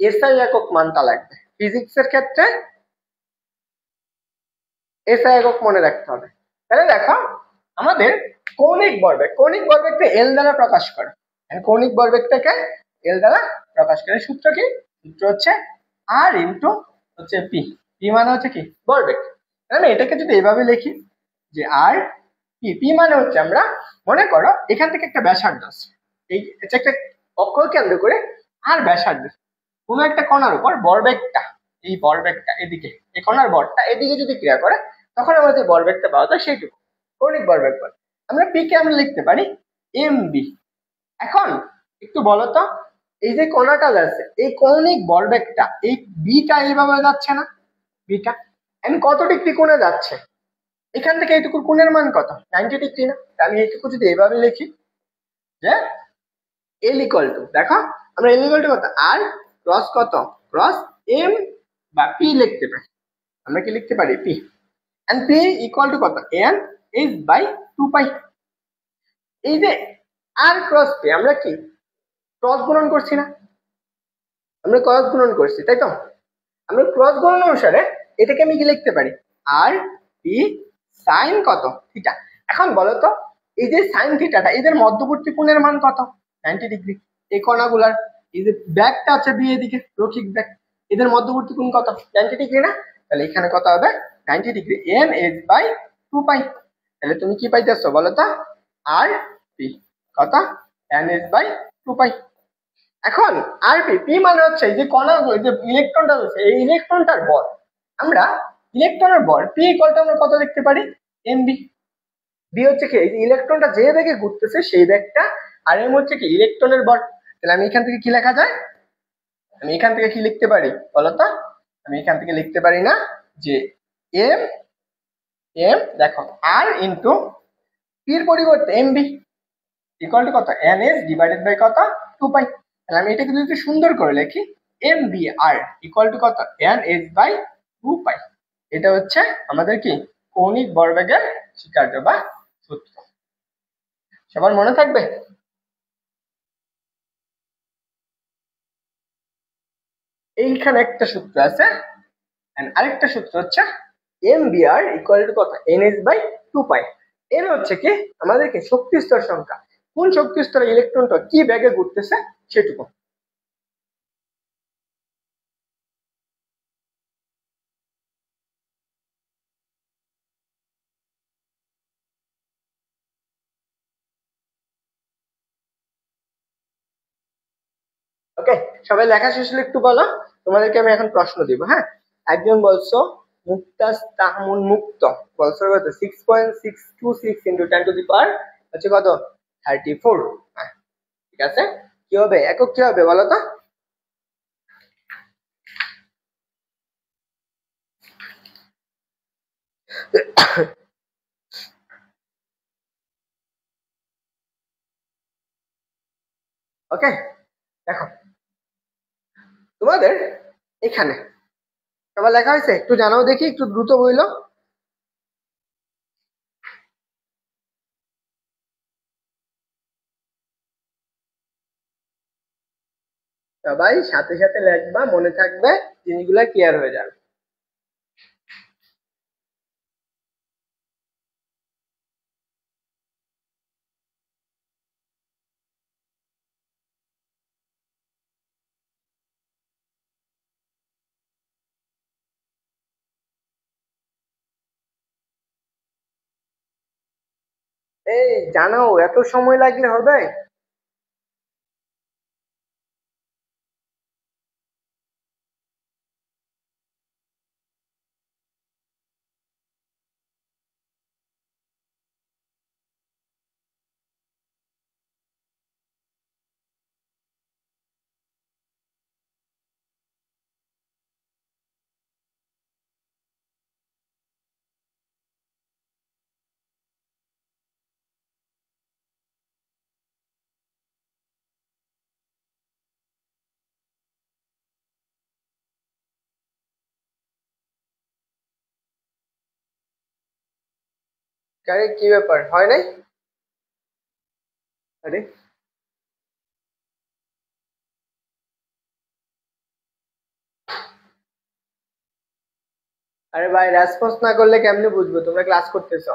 এসআই একক মানটা লাগবে ফিজিক্স এর ক্ষেত্রে, এসআই একক মনে রাখতে হবে। তাহলে দেখো আমাদের কৌণিক ভরবেগকে এল দ্বারা প্রকাশ করে, কৌণিক ভরবেগটাকে এল দ্বারা প্রকাশ করে। সূত্র কি, সূত্র হচ্ছে আর ইন্টু হচ্ছে পি, পি মানে হচ্ছে কি ভরবেগ। আমি এটাকে যদি এভাবে লিখি যে আর পি, পি মানে হচ্ছে আমরা মনে করো এখান থেকে একটা ব্যাসার্ধ আছে, এই একটা অক্ষ কেন্দ্র করে আর ব্যাসার্ধ কোনো একটা কণার উপর ভরবেগটা, এই ভরবেগটা এদিকে, এই কণার ভরটা এদিকে যদি ক্রিয়া করে তখন আমরা যে ভরবেগটা পাওয়া যায় সেইটুকু কৌণিক ভরবেগ বলে। আমরা পি কে আমরা লিখতে পারি এম বি। এখন একটু বলো তো, এই যে কণাটা যাচ্ছে এই কৌণিক ভরবেগটা এই বিটা এইভাবে যাচ্ছে না, বিটা এখন কত ডিগ্রি কোণে যাচ্ছে, এখান থেকে এইটুকুর কোণের মান কত 90 ডিগ্রি না। আমি এইটুকু যদি এইভাবে লিখি যে এল ইকুয়াল টু, দেখো আমরা এল ইকুয়াল টু কত আর ক্রস কত ক্রস এম বা পি লিখতে পারি, আমরা কি লিখতে পারি P, and P equal to কত এন এইচ বাই 2 পাই। এই যে আর ক্রস পি আমরা কি ক্রস গুণন করছি না, আমরা ক্রস গুণন করছি তাই তো, আমরা ক্রস গুণন অনুসারে এটাকে আমি কি লিখতে পারি আর পি সাইন কত থিটা। এখন বলো তো এই যে সাইন থিটাটা এদের মধ্যবর্তী কোণের মান কত 90 ডিগ্রি, এই কণাগুলার এই যে ব্যাগটা আছে বি এদিকে রৈখিক ব্যাগ, এদের মধ্যবর্তী কোণ কত 90 ডিগ্রি না, তাহলে এখানে কত হবে 90 ডিগ্রি এন এইচ বাই 2 পাই। তাহলে তুমি কি পাইতেছো বলো তো আর পি কত এন এইচ বাই 2 পাই। এখন আর পি, পি মানে হচ্ছে এই যে কণাগুলো, যে ইলেকট্রনটা রয়েছে এই ইলেকট্রনটার ভর। আমরা ইলেকট্রনের ভর পি ইকুয়ালটা আমরা কত লিখতে পারি? এমবি। বি হচ্ছে কি এই যে ইলেকট্রনটা যে বেগে ঘুরতেছে সেই বেগটা, আর এম হচ্ছে কি ইলেকট্রনের ভর। তাহলে আমি এখান থেকে কি লেখা যায়? আমি এখান থেকে কি লিখতে পারি বলতো? আমি এখান থেকে লিখতে পারি না যে এম, এম দেখো আর ইন্টু পির পরিবর্তে এমবি ইকুয়াল টু কত? এন এস ডিভাইডেড বাই কত? 2 পাই। তাহলে আমি এটাকে যদি সুন্দর করে লিখি M V R equal to কত? N S by 2 pi. এটা হচ্ছে আমাদের কি কৌণিক ভরবেগের স্বীকার্য বা সূত্র। সবার মনে থাকবে? এইখানে একটা সূত্র আছে, আরেকটা সূত্র হচ্ছে M V R equal to কত? N S by 2 pi. এর হচ্ছে কি আমাদেরকে শক্তি স্তর সংখ্যা, কোন শক্তি স্তরে ইলেকট্রনটা কি বেগে ঘুরতেছে সেটুকু। ওকে, সবাই লেখা শেষ হলে একটু বলো। তোমাদেরকে আমি এখন প্রশ্ন দিব, হ্যাঁ? একজন বলছো মুক্তাজ তাহমুন মুক্ত, বলছো কত? 6.626 ইন্টু 10 টু দি পাওয়ার হচ্ছে কত? 34। হ্যাঁ ঠিক আছে, কি হবে একক, কি হবে বলো তো? ওকে দেখো তোমাদের এখানে সবার লেখা হয়েছে? একটু জানাও দেখি, একটু দ্রুত বইলো। সবাই সাথে সাথে লেখবা, মনে থাকবে, জিনিসগুলা ক্লিয়ার হয়ে যাবে। এই জানাও, এত সময় লাগলে হবে? আরে কি ব্যাপার, হয় নাই? আরে আরে ভাই, রেসপন্স না করলে কেমনে বুঝবো তোমরা ক্লাস করতেছো?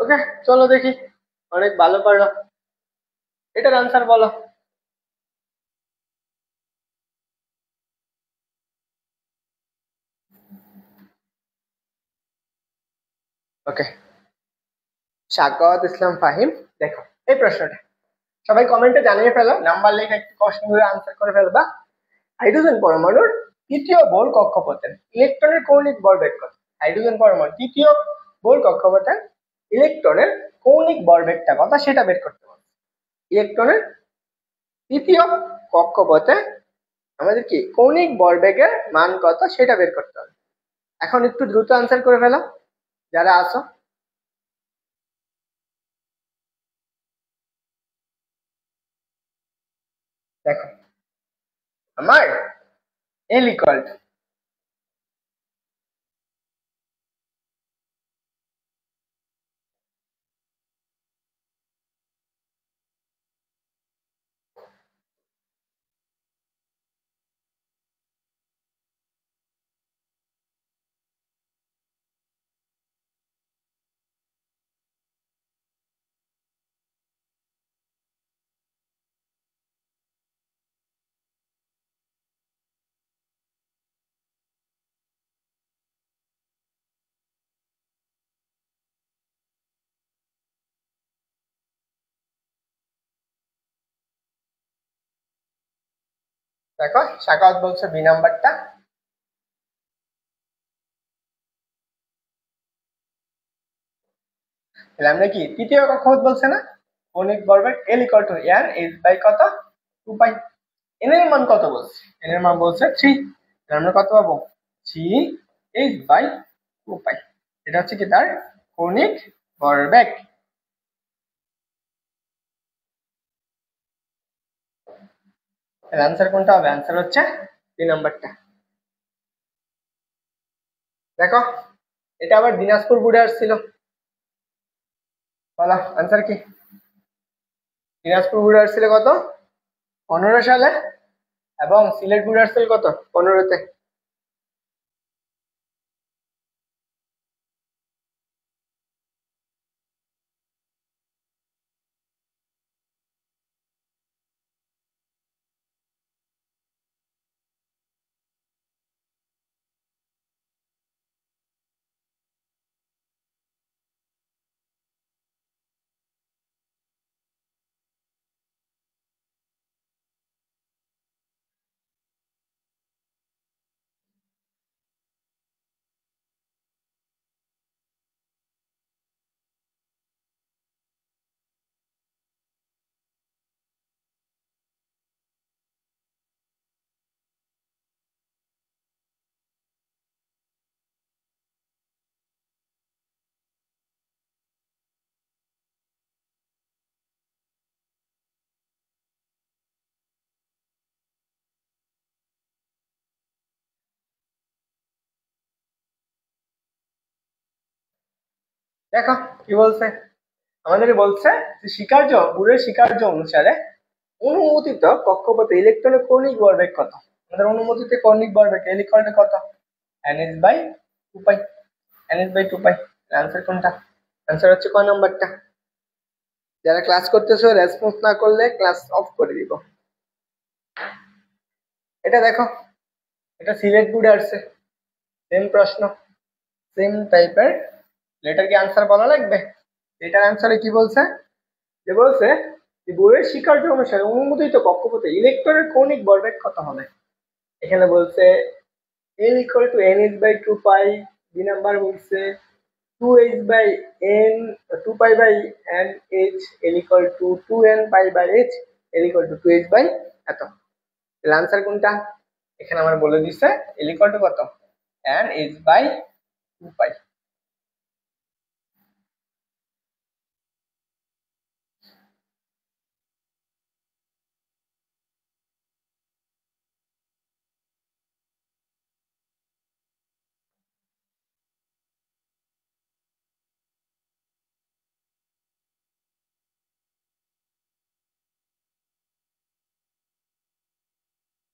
ওকে চলো দেখি, অনেক ভালো পারো, এটার আনসার বলো। ওকে, সাখাওয়াত ইসলাম ফাহিম, দেখো এই প্রশ্নটা সবাই কমেন্টে জানিয়ে ফেলো, নাম্বার লেখা একটু কষ্ট করে আনসার করে ফেলবা। হাইড্রোজেন পরমাণুর তৃতীয় বোর কক্ষপথের ইলেকট্রনের কৌণিক ভরবেগ কত? হাইড্রোজেন পরমাণুর তৃতীয় বোর কক্ষপথের ইলেকট্রনের কৌণিক ভরবেগটা কত সেটা বের করতে হবে। ইলেকট্রনের তৃতীয় কক্ষপথে আমাদের কি কৌণিক ভরবেগের মান কত সেটা বের করতে হবে। এখন একটু দ্রুত আনসার করে ফেলো যারা আছো। দেখো আমার এল ইকুয়াল দেখো সাখাওয়াত বলছে বি নাম্বারটা। তাহলে আমরা কি তৃতীয় কক্ষপথ বলছে না, কৌণিক ভরবেগ L equal to N H by কত 2 পাই। এন এর মান কত বলছে, এন এর মান বলছে 3, আমরা কত পাবো 3 এইচ বাই 2 পাই। এটা হচ্ছে কি তার কৌণিক ভরবেগ। এর आंसर কোনটা হবে, आंसर হচ্ছে 3 নাম্বারটা। দেখো এটা আবার দিনাজপুর বোর্ডে আসছিল, বলো आंसर কি। দিনাজপুর বোর্ডে আসছিল কত 15 সালে, এবং সিলেট বোর্ডে আসছিল কত 15-তে। দেখো কি বলছে, আমাদের বলছে যে স্বীকার্য বুড়ের স্বীকার্য অনুসারে অনুমোদিত কক্ষপথে ইলেকট্রনের কৌণিক ভরবেগ কত। আমাদের অনুমোদিত কৌণিক ভরবেগ এল ইকুয়াল টু কত NS by 2 pi, NS by 2 pi. Answer কোনটা, आंसर হচ্ছে কয় নাম্বারটা। যারা ক্লাস করতেছো রেসপন্স না করলে ক্লাস অফ করে দিব। এটা দেখো, এটা সিলেট বোর্ডে আসছে, সেম প্রশ্ন, সেম টাইপের। এটার কি आंसर বলা লাগবে। এটার आंसर কি বলছে, যে বলছে যে বোরের স্বীকার্য অনুসারে অনুমোদিত কক্ষপথে ইলেকট্রনের কৌণিক ভরবেগ কত হবে। এখানে বলছে L equal to NH by 2 pi, B number বলছে 2H by N 2 pi by NH, L equal to 2N pi by H, L equal to 2H by এত। তাহলে आंसर কোনটা, এখানে আমরা বলে দিছে L equal to কত NH by 2 pi।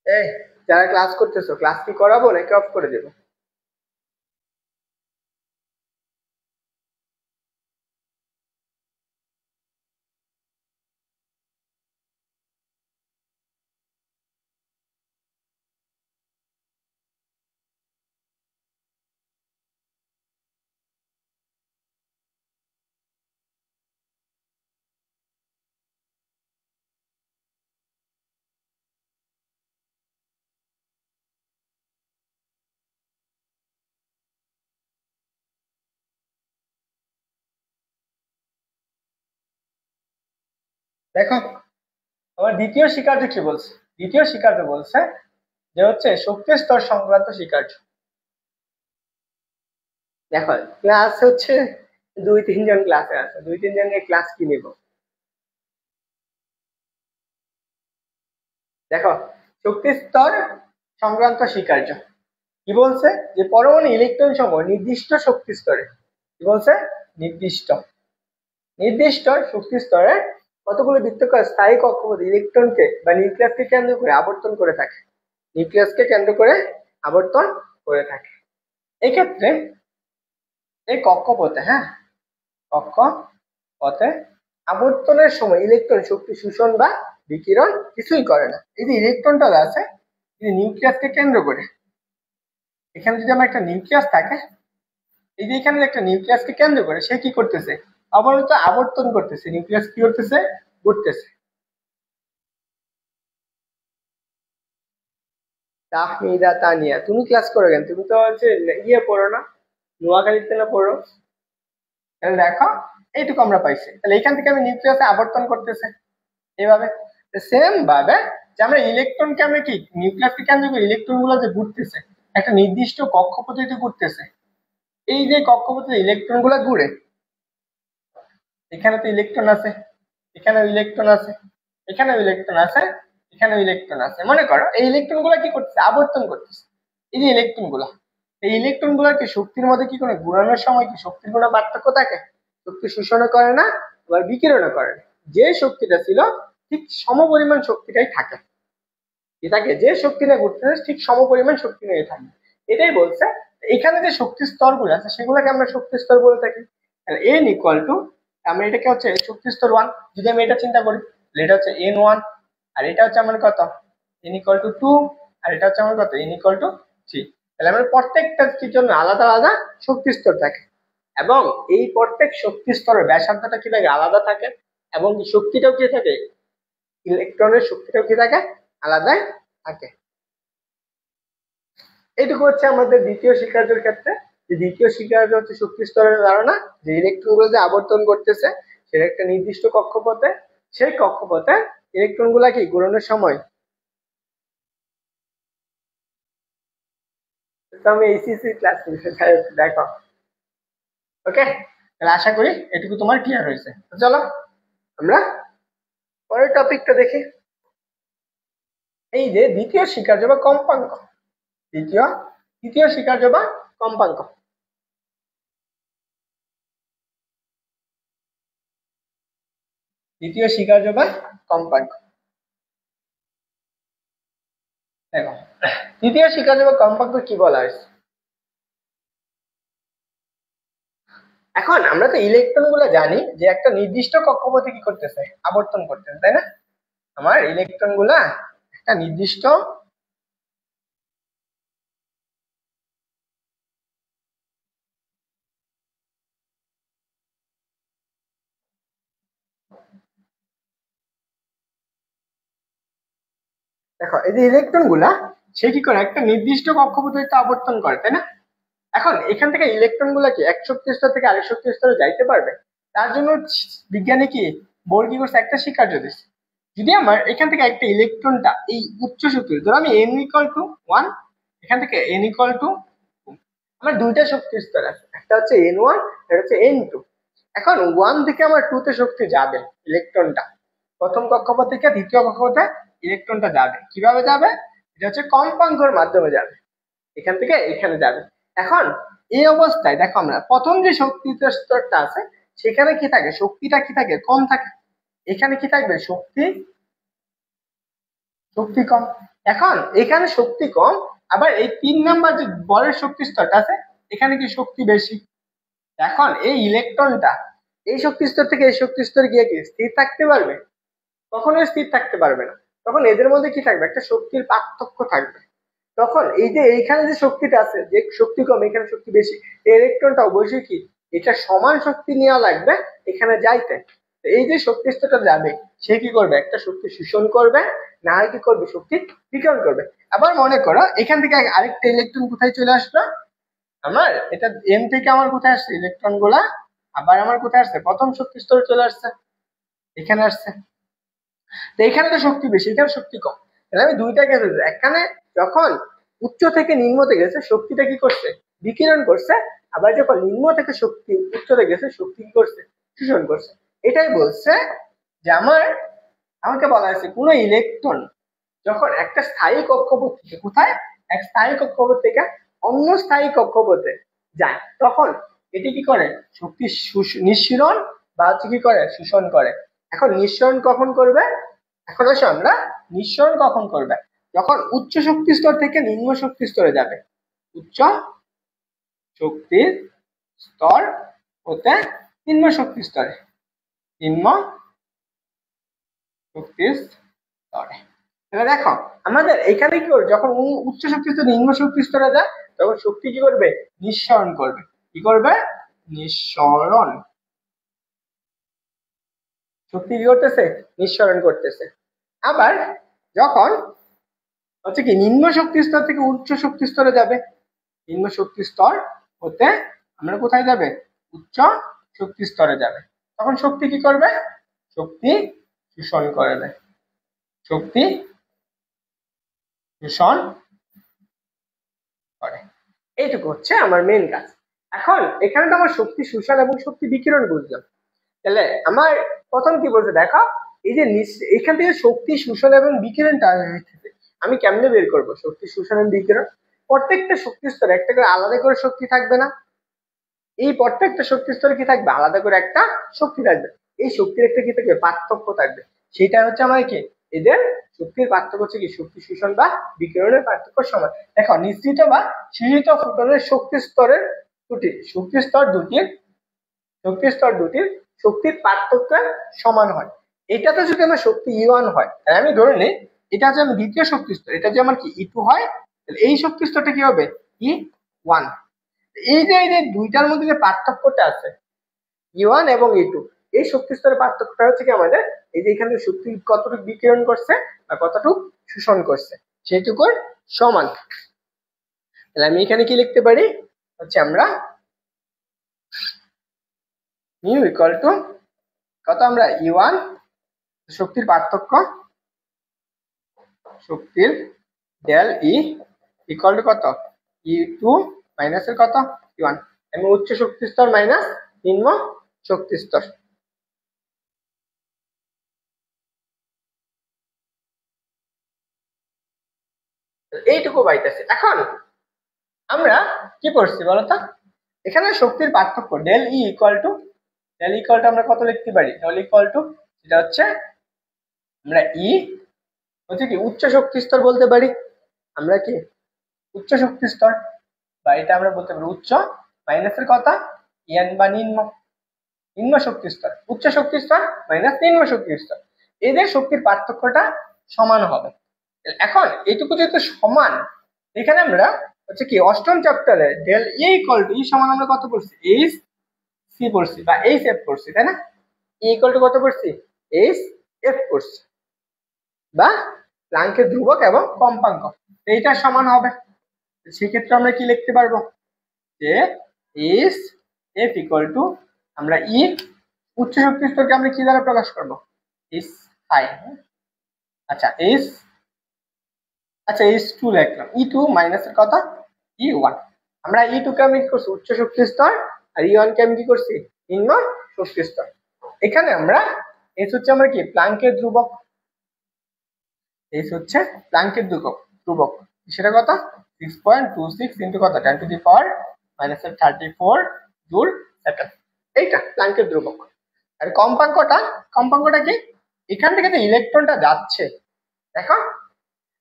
এই যারা ক্লাস করতেছো ক্লাস কি করাবো নাকি অফ করে দেবো। দেখো আমার দ্বিতীয় স্বীকার্য কি বলছে, দ্বিতীয় স্বীকার্য বলছে যে হচ্ছে শক্তি স্তর সংক্রান্ত স্বীকার্য। দেখো ক্লাস হচ্ছে 2-3 জন ক্লাসে আছে, 2-3 জনের ক্লাস কি নেব। দেখো শক্তি স্তর সংক্রান্ত স্বীকার্য কি বলছে, যে পরমাণু ইলেকট্রন সমূহ নির্দিষ্ট শক্তি স্তরে, কি বলছে নির্দিষ্ট নির্দিষ্ট শক্তি স্তরে কতগুলো বৃত্তাকার স্থায়ী কক্ষপথ ইলেকট্রনকে বা নিউক্লিয়াসকে কেন্দ্র করে আবর্তন করে থাকে, নিউক্লিয়াসকে কেন্দ্র করে আবর্তন করে থাকে। এক্ষেত্রে এই কক্ষপথে, হ্যাঁ কক্ষপথে আবর্তনের সময় ইলেকট্রন শক্তি শোষণ বা বিকিরণ কিছুই করে না। এই যে ইলেকট্রনটা আছে নিউক্লিয়াসকে কেন্দ্র করে, এখানে যদি আমার একটা নিউক্লিয়াস থাকে, এই যে এখানে একটা নিউক্লিয়াসকে কেন্দ্র করে সে কি করতেছে অবনত আবর্তন করতেছে, নিউক্লিয়াস কি করতেছে ঘুরতেছে। তাহমিদা তানিয়া, তুমি ক্লাস করো কেন? তুমি তো হচ্ছে ইয়ে পড়ো না, নোয়াখালীতে না পড়ো? তাহলে দেখো এইটুকু আমরা পাইছি। তাহলে এখান থেকে আমি নিউক্লিয়াসে আবর্তন করতেছে এইভাবে। সেম ভাবে যে আমরা ইলেকট্রনকে আমরা কি নিউক্লিয়াসকে কেন্দ্র করে ইলেকট্রন গুলো যে ঘুরতেছে একটা নির্দিষ্ট কক্ষপথে ঘুরতেছে, এই যে কক্ষপথে ইলেকট্রন গুলো ঘুরে, এখানে তো ইলেকট্রন আছে, এখানেও ইলেকট্রন আছে, এখানেও ইলেকট্রন আছে, এখানেও ইলেকট্রন আছে। মনে করো এই ইলেকট্রন গুলা কি করতেছে? আবর্তন করতেছে। এই যে ইলেকট্রন গুলা, এই ইলেকট্রন গুলার কি শক্তির মধ্যে কি করে ঘুরানোর সময় কি শক্তির কোনো পার্থক্য থাকে? শক্তি শোষণও করে না, আবার বিকিরণও করে না। যে শক্তিটা ছিল ঠিক সমপরিমাণ শক্তিটাই থাকে, কি থাকে? যে শক্তিটা ঘুরতেছে ঠিক সমপরিমাণ শক্তি নিয়ে থাকে। এটাই বলছে। এখানে যে শক্তি স্তর গুলো আছে সেগুলোকে আমরা শক্তি স্তর বলে থাকি। এন ইকুয়াল টু, আমরা এটাকে হচ্ছে শক্তি স্তর 1। যদি আমি এটা চিন্তা করি, এটা হচ্ছে n1, আর এটা হচ্ছে আমার কত? n ইকুয়াল টু 2, আর এটা হচ্ছে আমার কত? n equal to 3। তাহলে আমার প্রত্যেকটা জন্য আলাদা আলাদা শক্তি স্তর থাকে, এবং এই প্রত্যেক শক্তি স্তরের ব্যাসার্ধটা কি থাকে? আলাদা থাকে, এবং শক্তিটাও কি থাকে? ইলেকট্রনের শক্তিটাও কি থাকে? আলাদাই থাকে। এইটুকু হচ্ছে আমাদের দ্বিতীয় স্বীকার্যের ক্ষেত্রে। যে দ্বিতীয় স্বীকার্য হচ্ছে শক্তি স্তরের ধারণা, যে ইলেকট্রন গুলো যে আবর্তন করতেছে সেটা একটা নির্দিষ্ট কক্ষপথে, সেই কক্ষপথে ইলেকট্রন গুলা কি ঘুরানোর সময়, আমি এইচএসসি ক্লাস দেখো। ওকে, তাহলে আশা করি এটুকু তোমার ক্লিয়ার হয়েছে। চলো আমরা পরের টপিকটা দেখি। এই যে দ্বিতীয় স্বীকার্য বা কম্পাঙ্ক, দ্বিতীয় স্বীকার্য বা কম্পাঙ্ক। দ্বিতীয় স্বীকার্য বা কম্পাঙ্ক, দেখো দ্বিতীয় স্বীকার্য বা কম্পাঙ্ক কি বলা হয়েছে? এখন আমরা তো ইলেকট্রন গুলো জানি যে একটা নির্দিষ্ট কক্ষপথে কি করতেছে? আবর্তন করতেছে, তাই না? আমার ইলেকট্রন গুলা একটা নির্দিষ্ট, দেখো এই যে ইলেকট্রন গুলা সে কি করে একটা নির্দিষ্ট কক্ষপথে তো আবর্তন করে, তাই না? এখন এখান থেকে ইলেকট্রন গুলা কি এক শক্তি স্তর থেকে আরেক শক্তি স্তরে যাইতে পারবে? তার জন্য বিজ্ঞানী কি বোর কি করছে? একটা স্বীকার্য দিচ্ছে। যদি আমার এখান থেকে একটা ইলেকট্রনটা এই উচ্চ শক্তি, ধরো আমি n ইকুয়াল টু 1, এখান থেকে n ইকুয়াল টু, আমার দুইটা শক্তি স্তর আছে, একটা হচ্ছে n1, একটা হচ্ছে n2। এখন 1 থেকে আমার 2 তে শক্তি যাবে, ইলেকট্রনটা প্রথম কক্ষপথ থেকে দ্বিতীয় কক্ষপথে ইলেকট্রনটা যাবে। কিভাবে যাবে? এটা হচ্ছে কম্পাঙ্কের মাধ্যমে যাবে, এখান থেকে এখানে যাবে। এখন এই অবস্থায় দেখো আমরা প্রথম যে শক্তি স্তরটা আছে সেখানে কি থাকে? শক্তিটা কি থাকে? কম থাকে। এখানে কি থাকবে? শক্তি কম। এখন এখানে শক্তি কম, আবার এই 3 নাম্বার যে বলের শক্তি স্তরটা আছে এখানে কি শক্তি বেশি। এখন এই ইলেকট্রনটা এই শক্তি স্তর থেকে এই শক্তি স্তরে গিয়ে কি স্থির থাকতে পারবে? কখনোই স্থির থাকতে পারবে না। তখন এদের মধ্যে কি থাকবে? একটা শক্তির পার্থক্য থাকবে। তখন এই যে এইখানে যে শক্তিটা আছে, যে শক্তি কম এখানে শক্তি বেশি, এই ইলেকট্রনটা অবশ্যই কি এটা সমান শক্তি নেওয়া লাগবে এখানে যাইতে। এই যে শক্তি স্তরটা যাবে সে কি করবে? একটা শক্তি শোষণ করবে, না হয় কি করবে? শক্তি বিকিরণ করবে। আবার মনে করো এখান থেকে আরেকটা ইলেকট্রন কোথায় চলে আসলো? আমার এটা এন থেকে আমার কোথায় আসছে ইলেকট্রন গুলা? আবার আমার কোথায় আসছে? প্রথম শক্তি স্তরে চলে আসছে, এখানে আসছে। তো এখানে তো শক্তি বেশি, এখানে শক্তি কম। তাহলে আমি দুইটা গেছে, এখানে যখন উচ্চ থেকে নিম্নতে গেছে শক্তিটা কি করছে? বিকিরণ করছে। আবার যখন নিম্ন থেকে শক্তি উচ্চতে গেছে শক্তি কি করছে? শোষণ করছে। এটাই বলছে যে আমাকে বলা হয়েছে কোন ইলেকট্রন যখন একটা স্থায়ী কক্ষপথ থেকে, কোথায়? এক স্থায়ী কক্ষপথ থেকে অন্য স্থায়ী কক্ষপথে যায় তখন এটি কি করে? শক্তি নিঃসরণ বা হচ্ছে কি করে? শোষণ করে। এখন নিঃসরণ কখন করবে? এখন আসো আমরা নিঃসরণ কখন করবে? যখন উচ্চ শক্তি স্তর থেকে নিম্ন শক্তি স্তরে যাবে। উচ্চ শক্তির স্তর হতে নিম্ন শক্তি স্তরে, নিম্ন শক্তির স্তরে। তাহলে দেখো আমাদের এখানে কি করবে? যখন উচ্চ শক্তি স্তর নিম্ন শক্তি স্তরে যায় তখন শক্তি কি করবে? নিঃসরণ করবে। কি করবে? নিঃসরণ। শক্তি কি করতেছে? নিঃসরণ করতেছে। আবার যখন হচ্ছে কি নিম্ন শক্তি স্তর থেকে উচ্চ শক্তি স্তরে যাবে, নিম্ন শক্তি স্তর হতে আমরা কোথায় যাবে, উচ্চ শক্তি স্তরে যাবে। তখন শক্তি কি করবে, শক্তি শোষণ করবে, শক্তি শোষণ করে। এইটুকু হচ্ছে আমার মেন কাজ। এখন এখানে তো আমার শক্তি শোষণ এবং শক্তি বিকিরণ বুঝলাম, তাহলে আমার প্রথম কি বলছে দেখো, এই যে এখান থেকে শক্তি শোষণ এবং বিকিরণটা আমি কেমনে বের করব, শক্তি শোষণ এবং বিকিরণ, প্রত্যেকটা শক্তি স্তরে একটা করে আলাদা করে শক্তি থাকবে না, এই প্রত্যেকটা শক্তি স্তরে কি থাকবে, আলাদা করে একটা শক্তি থাকবে, এই শক্তির একটা কি থাকবে, পার্থক্য থাকবে, সেটা হচ্ছে আমার কি, এদের শক্তির পার্থক্য হচ্ছে কি শক্তি শোষণ বা বিকিরণের পার্থক্য সমান। দেখো নিঃসৃত বা সৃজিত ফোটনের শক্তি স্তরের দুটি শক্তির শক্তির পার্থক্য সমান হয়। এটাতে যদি আমার শক্তি E1 হয়, তাহলে আমি ধরে নিই এটা যে আমার দ্বিতীয় শক্তি স্তর, এটা যে আমার কি E2 হয়, তাহলে এই শক্তি স্তরটা কি হবে, E1। এই যে দুইটার মধ্যে যে পার্থক্যটা আছে E1 এবং E2, এই শক্তি স্তরের পার্থক্যটা হচ্ছে কি আমাদের এই যে এখানে শক্তি কতটুকু বিকিরণ করছে বা কতটুকু শোষণ করছে সেটুকুর সমান। তাহলে আমি এখানে কি লিখতে পারি, হচ্ছে আমরা মিউ ইকুয়াল টু কত, আমরা E1 শক্তির পার্থক্য, শক্তির ডেল ই ইকুয়াল টু কত, E2 মাইনাসের কত E1, আমি উচ্চ শক্তি স্তর মাইনাস নিম্ন শক্তি স্তর। এইটুকু পাইতেছে। এখন আমরা কি করছি বলতো, এখানে শক্তির পার্থক্য ডেল ই ইকুয়াল টু আমরা কত লিখতে পারি, ডেল ইকুয়াল টু এটা হচ্ছে আমরা হচ্ছে কি উচ্চ শক্তি স্তর বলতে পারি, আমরা কি উচ্চ শক্তি স্তর, বা এটা আমরা বলতে পারি উচ্চ মাইনাসের কথা এন বা নিম্ন, নিম্ন শক্তি স্তর, উচ্চ শক্তি স্তর মাইনাস নিম্ন শক্তি স্তর, এদের শক্তির পার্থক্যটা সমান হবে। এখন এইটুকু যেহেতু সমান, এখানে আমরা হচ্ছে কি অষ্টম চ্যাপ্টারে ডেল ই ইকুয়াল টু ই সমান আমরা কত পড়ছি, এইচ সি পড়ছি বা এইচ এফ পড়ছি, তাই না, ই ইকুয়াল টু কত পড়ছি, এইচ এফ পড়ছি, বা প্লাঙ্কের ধ্রুবক এবং কম্পাঙ্ক, এইটা সমান হবে। সেক্ষেত্রে আমরা কি লিখতে পারবো, যে এইচ এফ ইকুয়াল টু আমরা উচ্চ শক্তি স্তরকে আমরা কি দ্বারা প্রকাশ করবো, এইচ আই, আচ্ছা এইচ, আচ্ছা H2 লিখলাম, E2 মাইনাসের কথা E1, আমরা E2 কে আমি কি করছি উচ্চ শক্তি স্তর, আর E1 কে আমি কি করছি নিম্ন শক্তি স্তর। এখানে আমরা H হচ্ছে আমরা কি প্লাঙ্কের ধ্রুবক, H হচ্ছে প্লাঙ্কের ধ্রুবক, সেটা কত 6.26 ইন্টু কত 10 to the power -34 joule second, এইটা প্লাঙ্কের ধ্রুবক। আর কম্পাঙ্কটা কি, এখান থেকে যে ইলেকট্রনটা যাচ্ছে, দেখো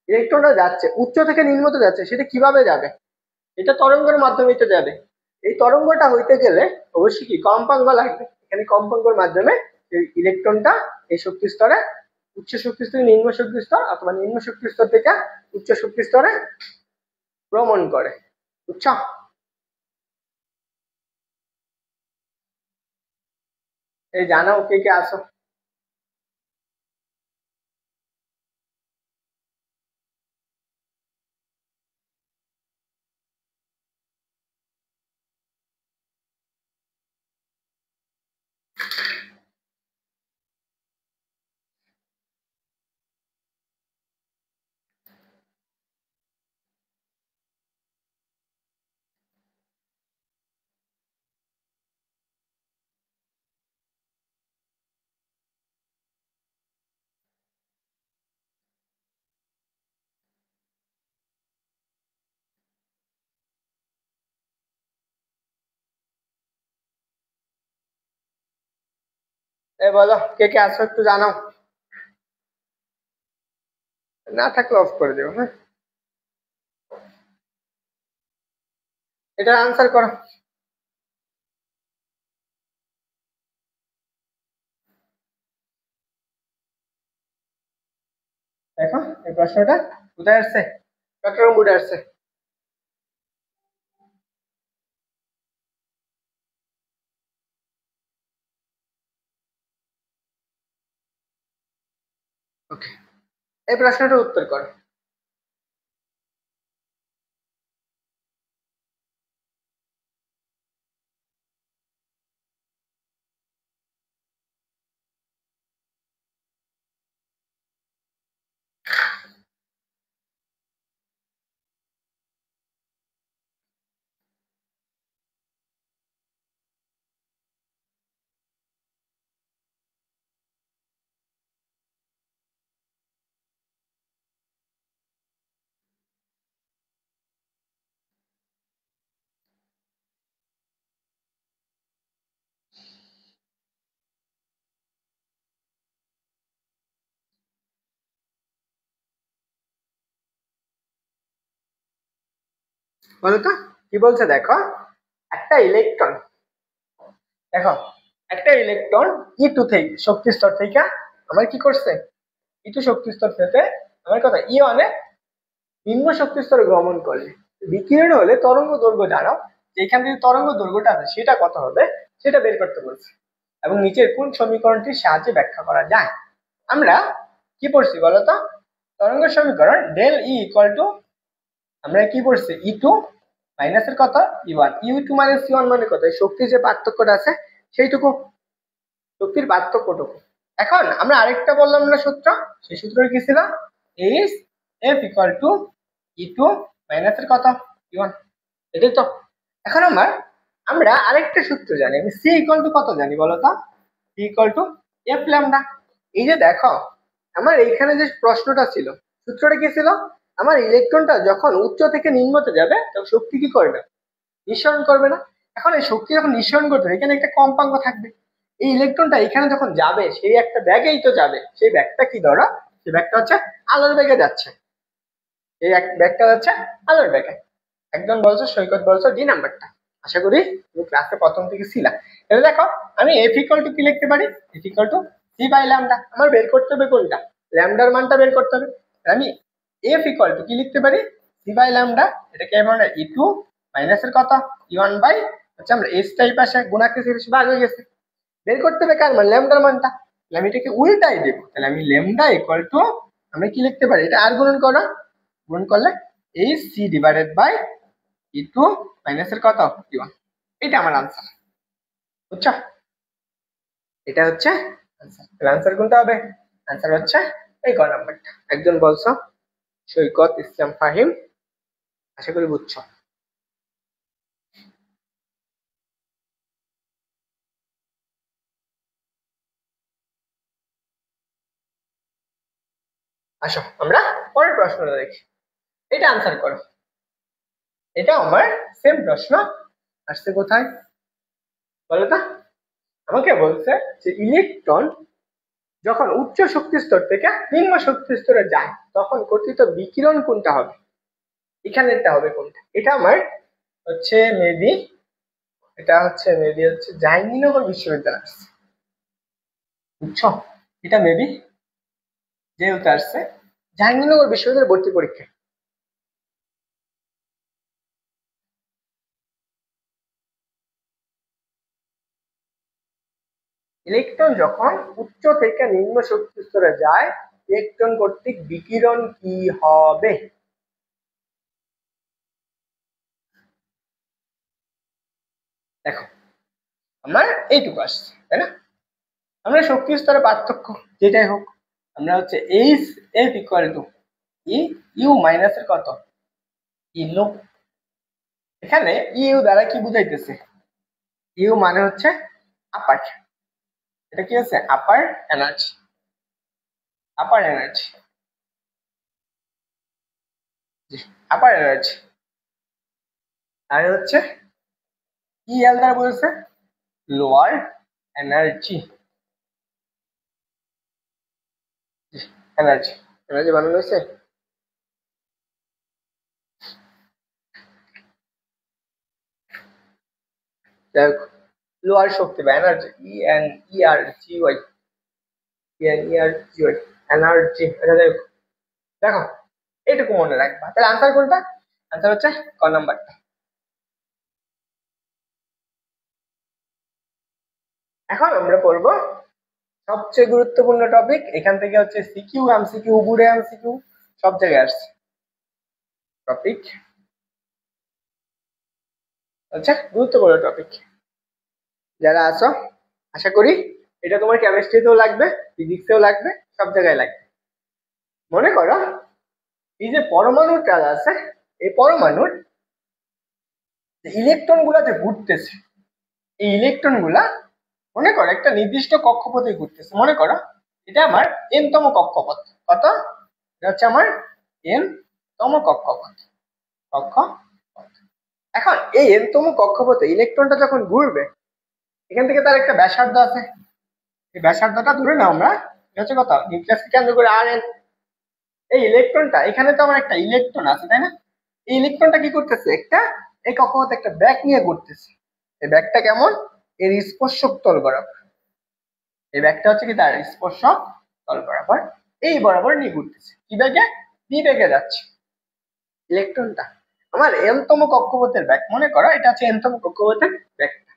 ইলেকট্রনটা যাচ্ছে উচ্চ থেকে নিম্নতে যাচ্ছে, সেটা কিভাবে যাবে, এটা তরঙ্গের মাধ্যমে তো যাবে, এই তরঙ্গটা হইতে গেলে অবশ্যই কি কম্পাঙ্ক লাগবে, এখানে কম্পাঙ্কের মাধ্যমে এই ইলেকট্রনটা এই শক্তি স্তরে উচ্চ শক্তি স্তরে নিম্ন শক্তি স্তর অথবা নিম্ন শক্তি স্তর থেকে উচ্চ শক্তি স্তরে ভ্রমণ করে, বুঝছো? এই জানাও কে কে আসো। বলো কে কে আসো, একটু জানাও, না থাকলে অফ করে দেবো। হ্যাঁ, এটার আনসার করো। দেখো এই প্রশ্নটা কোথায় আসছে, চট্টগ্রাম বোর্ডে আসছে। ওকে, এই প্রশ্নটার উত্তর করো। বলো তো কি বলছে দেখো, একটা ইলেকট্রন, দেখো একটা ইলেকট্রন E2 থেকে শক্তি স্তর থেকে আমার কি করছে, E2 শক্তি স্তর থেকে আমার কথা E1 এ নিম্ন শক্তি স্তরে গমন করলে বিকিরণ হলে তরঙ্গ দৈর্ঘ্য দ্বারা যেখান থেকে তরঙ্গ দৈর্ঘ্যটা আছে সেটা কত হবে সেটা বের করতে বলছে, এবং নিচের কোন সমীকরণটির সাহায্যে ব্যাখ্যা করা যায়। আমরা কি পড়ছি বলতো, তরঙ্গ সমীকরণ ডেল ই ইকুয়াল টু, আমরা কি পড়ছি E2 মাইনাসের কত E1, E2 মাইনাস E1 মানে কত, শক্তির যে পার্থক্যটা আছে সেইটুকু, শক্তির পার্থক্যটুকু। এখন আমরা আরেকটা বললাম না সূত্র, সেই সূত্রটা কি ছিল, H F equal two E2 মাইনাসের কত E1, এটাই তো। এখন আমরা আরেকটা সূত্র জানি, আমি সি ইকুয়াল টু কত জানি বলো তো, C equal to F lambda. এই যে দেখো আমার এইখানে যে প্রশ্নটা ছিল, সূত্রটা কি ছিল, আমার ইলেকট্রনটা যখন উচ্চ থেকে নিম্নতে যাবে তখন শক্তি কি করবে, নিঃসরণ করবে না। এখন এই শক্তি যখন নিঃসরণ করতে হবে এখানে একটা কম্পাঙ্ক থাকবে, এই ইলেকট্রনটা এখানে যখন যাবে সেই একটা ব্যাগেই তো যাবে, সেই ব্যাগটা কি ধরো, সেই ব্যাগটা হচ্ছে আলোর বেগে যাচ্ছে, এই এক ব্যাগটা যাচ্ছে আলোর বেগে। একজন বলছো সৈকত বলছো ডি নাম্বারটা, আশা করি তুমি ক্লাসে প্রথম থেকে ছিলা। তাহলে দেখো আমি এফ ইকুয়াল টু কি লিখতে পারি, F equal to C by lambda, আমার বের করতে হবে কোনটা, ল্যামডার মানটা বের করতে হবে। আমি এফ ইকুয়াল টু কি লিখতে পারি, সি বাই ল্যামডা, এটাকে আমরা E2 মাইনাসের কত E1 বাই হচ্ছে, আমরা এস টাইপ আসে গুণাকে ভাগ হয়ে গেছে, বের করতে হবে কার মান, ল্যামডার মানটা। তাহলে আমি এটাকে উল্টাই দেবো, তাহলে আমি ল্যামডা ইকুয়াল টু আমরা কি লিখতে পারি, এটা আর গুণন করো, গুণ করলে এই সি ডিভাইডেড বাই E2 মাইনাসের কত E1, এটা আমার আনসার, বুঝছো, এটা হচ্ছে আনসার। তাহলে আনসার কোনটা হবে, আনসার হচ্ছে এই গ নাম্বারটা। একজন বলছো সৈকত ইসলাম ফাহিম, আশা করি বুঝছো। আসো আমরা পরের প্রশ্নটা দেখি, এটা আনসার করো। এটা আমার সেম প্রশ্ন আসছে কোথায় বলো তো, আমাকে বলছে যে ইলেকট্রন যখন উচ্চ শক্তি স্তর থেকে নিম্ন শক্তি স্তরে যায় তখন গঠিত বিকিরণ কোনটা হবে, এখানেরটা হবে কোনটা, এটা আমার হচ্ছে মেবি, এটা হচ্ছে মেবি হচ্ছে জাহাঙ্গীরনগর বিশ্ববিদ্যালয় আসছে, বুঝছো, এটা মেবি যেহেতু আসছে জাহাঙ্গীরনগর বিশ্ববিদ্যালয় ভর্তি পরীক্ষা। ইলেকট্রন যখন উচ্চ থেকে নিম্ন শক্তি স্তরে যায় ইলেকট্রন কর্তৃক বিকিরণ কি হবে, দেখো আমার এইটুকু আসছে তাই না, আমরা শক্তি স্তরের পার্থক্য যেটাই হোক, আমরা হচ্ছে H F equal to E U মাইনাসের কত ইউ, এখানে ইউ দ্বারা কি বুঝাইতেছে, ইউ মানে হচ্ছে আপার, এটা কি আছে আপার এনার্জি, আপার এনার্জি, আপার এনার্জি, আর হচ্ছে ই এল দ্বারা বলেছে লোয়ার এনার্জি, এনার্জি, এনার্জি বানানো হয়েছে। যাই হোক লোয়ার শক্তি বা এনার্জি, ENERGY, ENERGY এনার্জি, আচ্ছা যাই হোক দেখো এইটুকু মনে রাখবা। তাহলে আনসার কোনটা, আনসার হচ্ছে ক নাম্বারটা। এখন আমরা পড়বো সবচেয়ে গুরুত্বপূর্ণ টপিক, এখান থেকে হচ্ছে সিকিউ এমসিকিউ উভয় এমসিকিউ সব জায়গায় আসছে টপিক, আচ্ছা গুরুত্বপূর্ণ টপিক যারা আছো আশা করি এটা তোমার কেমিস্ট্রিতেও লাগবে, ফিজিক্সেও লাগবে, সব জায়গায় লাগবে। মনে করো এই যে পরমাণুটা আছে, এই পরমাণুর ইলেকট্রন গুলা যে ঘুরতেছে, এই ইলেকট্রন গুলা মনে করো একটা নির্দিষ্ট কক্ষপথে ঘুরতেছে, মনে করো এটা আমার এন তম কক্ষপথ, কত, এটা হচ্ছে আমার এন তম কক্ষপথ, কক্ষপথ। এখন এই এন তম কক্ষপথে ইলেকট্রনটা যখন ঘুরবে এখান থেকে তার একটা ব্যাসার্ধ আছে, এই ব্যাসার্ধটা ধরে নাও আমরা, এটা হচ্ছে কত নিউক্লিয়াসকে কেন্দ্র করে আর এন, এই ইলেকট্রনটা এখানে তো আমার একটা ইলেকট্রন আছে তাই না, এই ইলেকট্রনটা কি করতেছে, একটা এই কক্ষপথে একটা ব্যাগ নিয়ে ঘুরতেছে। এই ব্যাগটা কেমন, এর স্পর্শক তল বরাবর। এই ব্যাগটা হচ্ছে কি তার স্পর্শক তল বরাবর এই বরাবর নিয়ে ঘুরতেছে। কি ব্যাগে, বি ব্যাগে যাচ্ছে ইলেকট্রনটা। আমার এনতম কক্ষপথের ব্যাগ, মনে করো এটা হচ্ছে এনতম কক্ষপথের ব্যাগটা।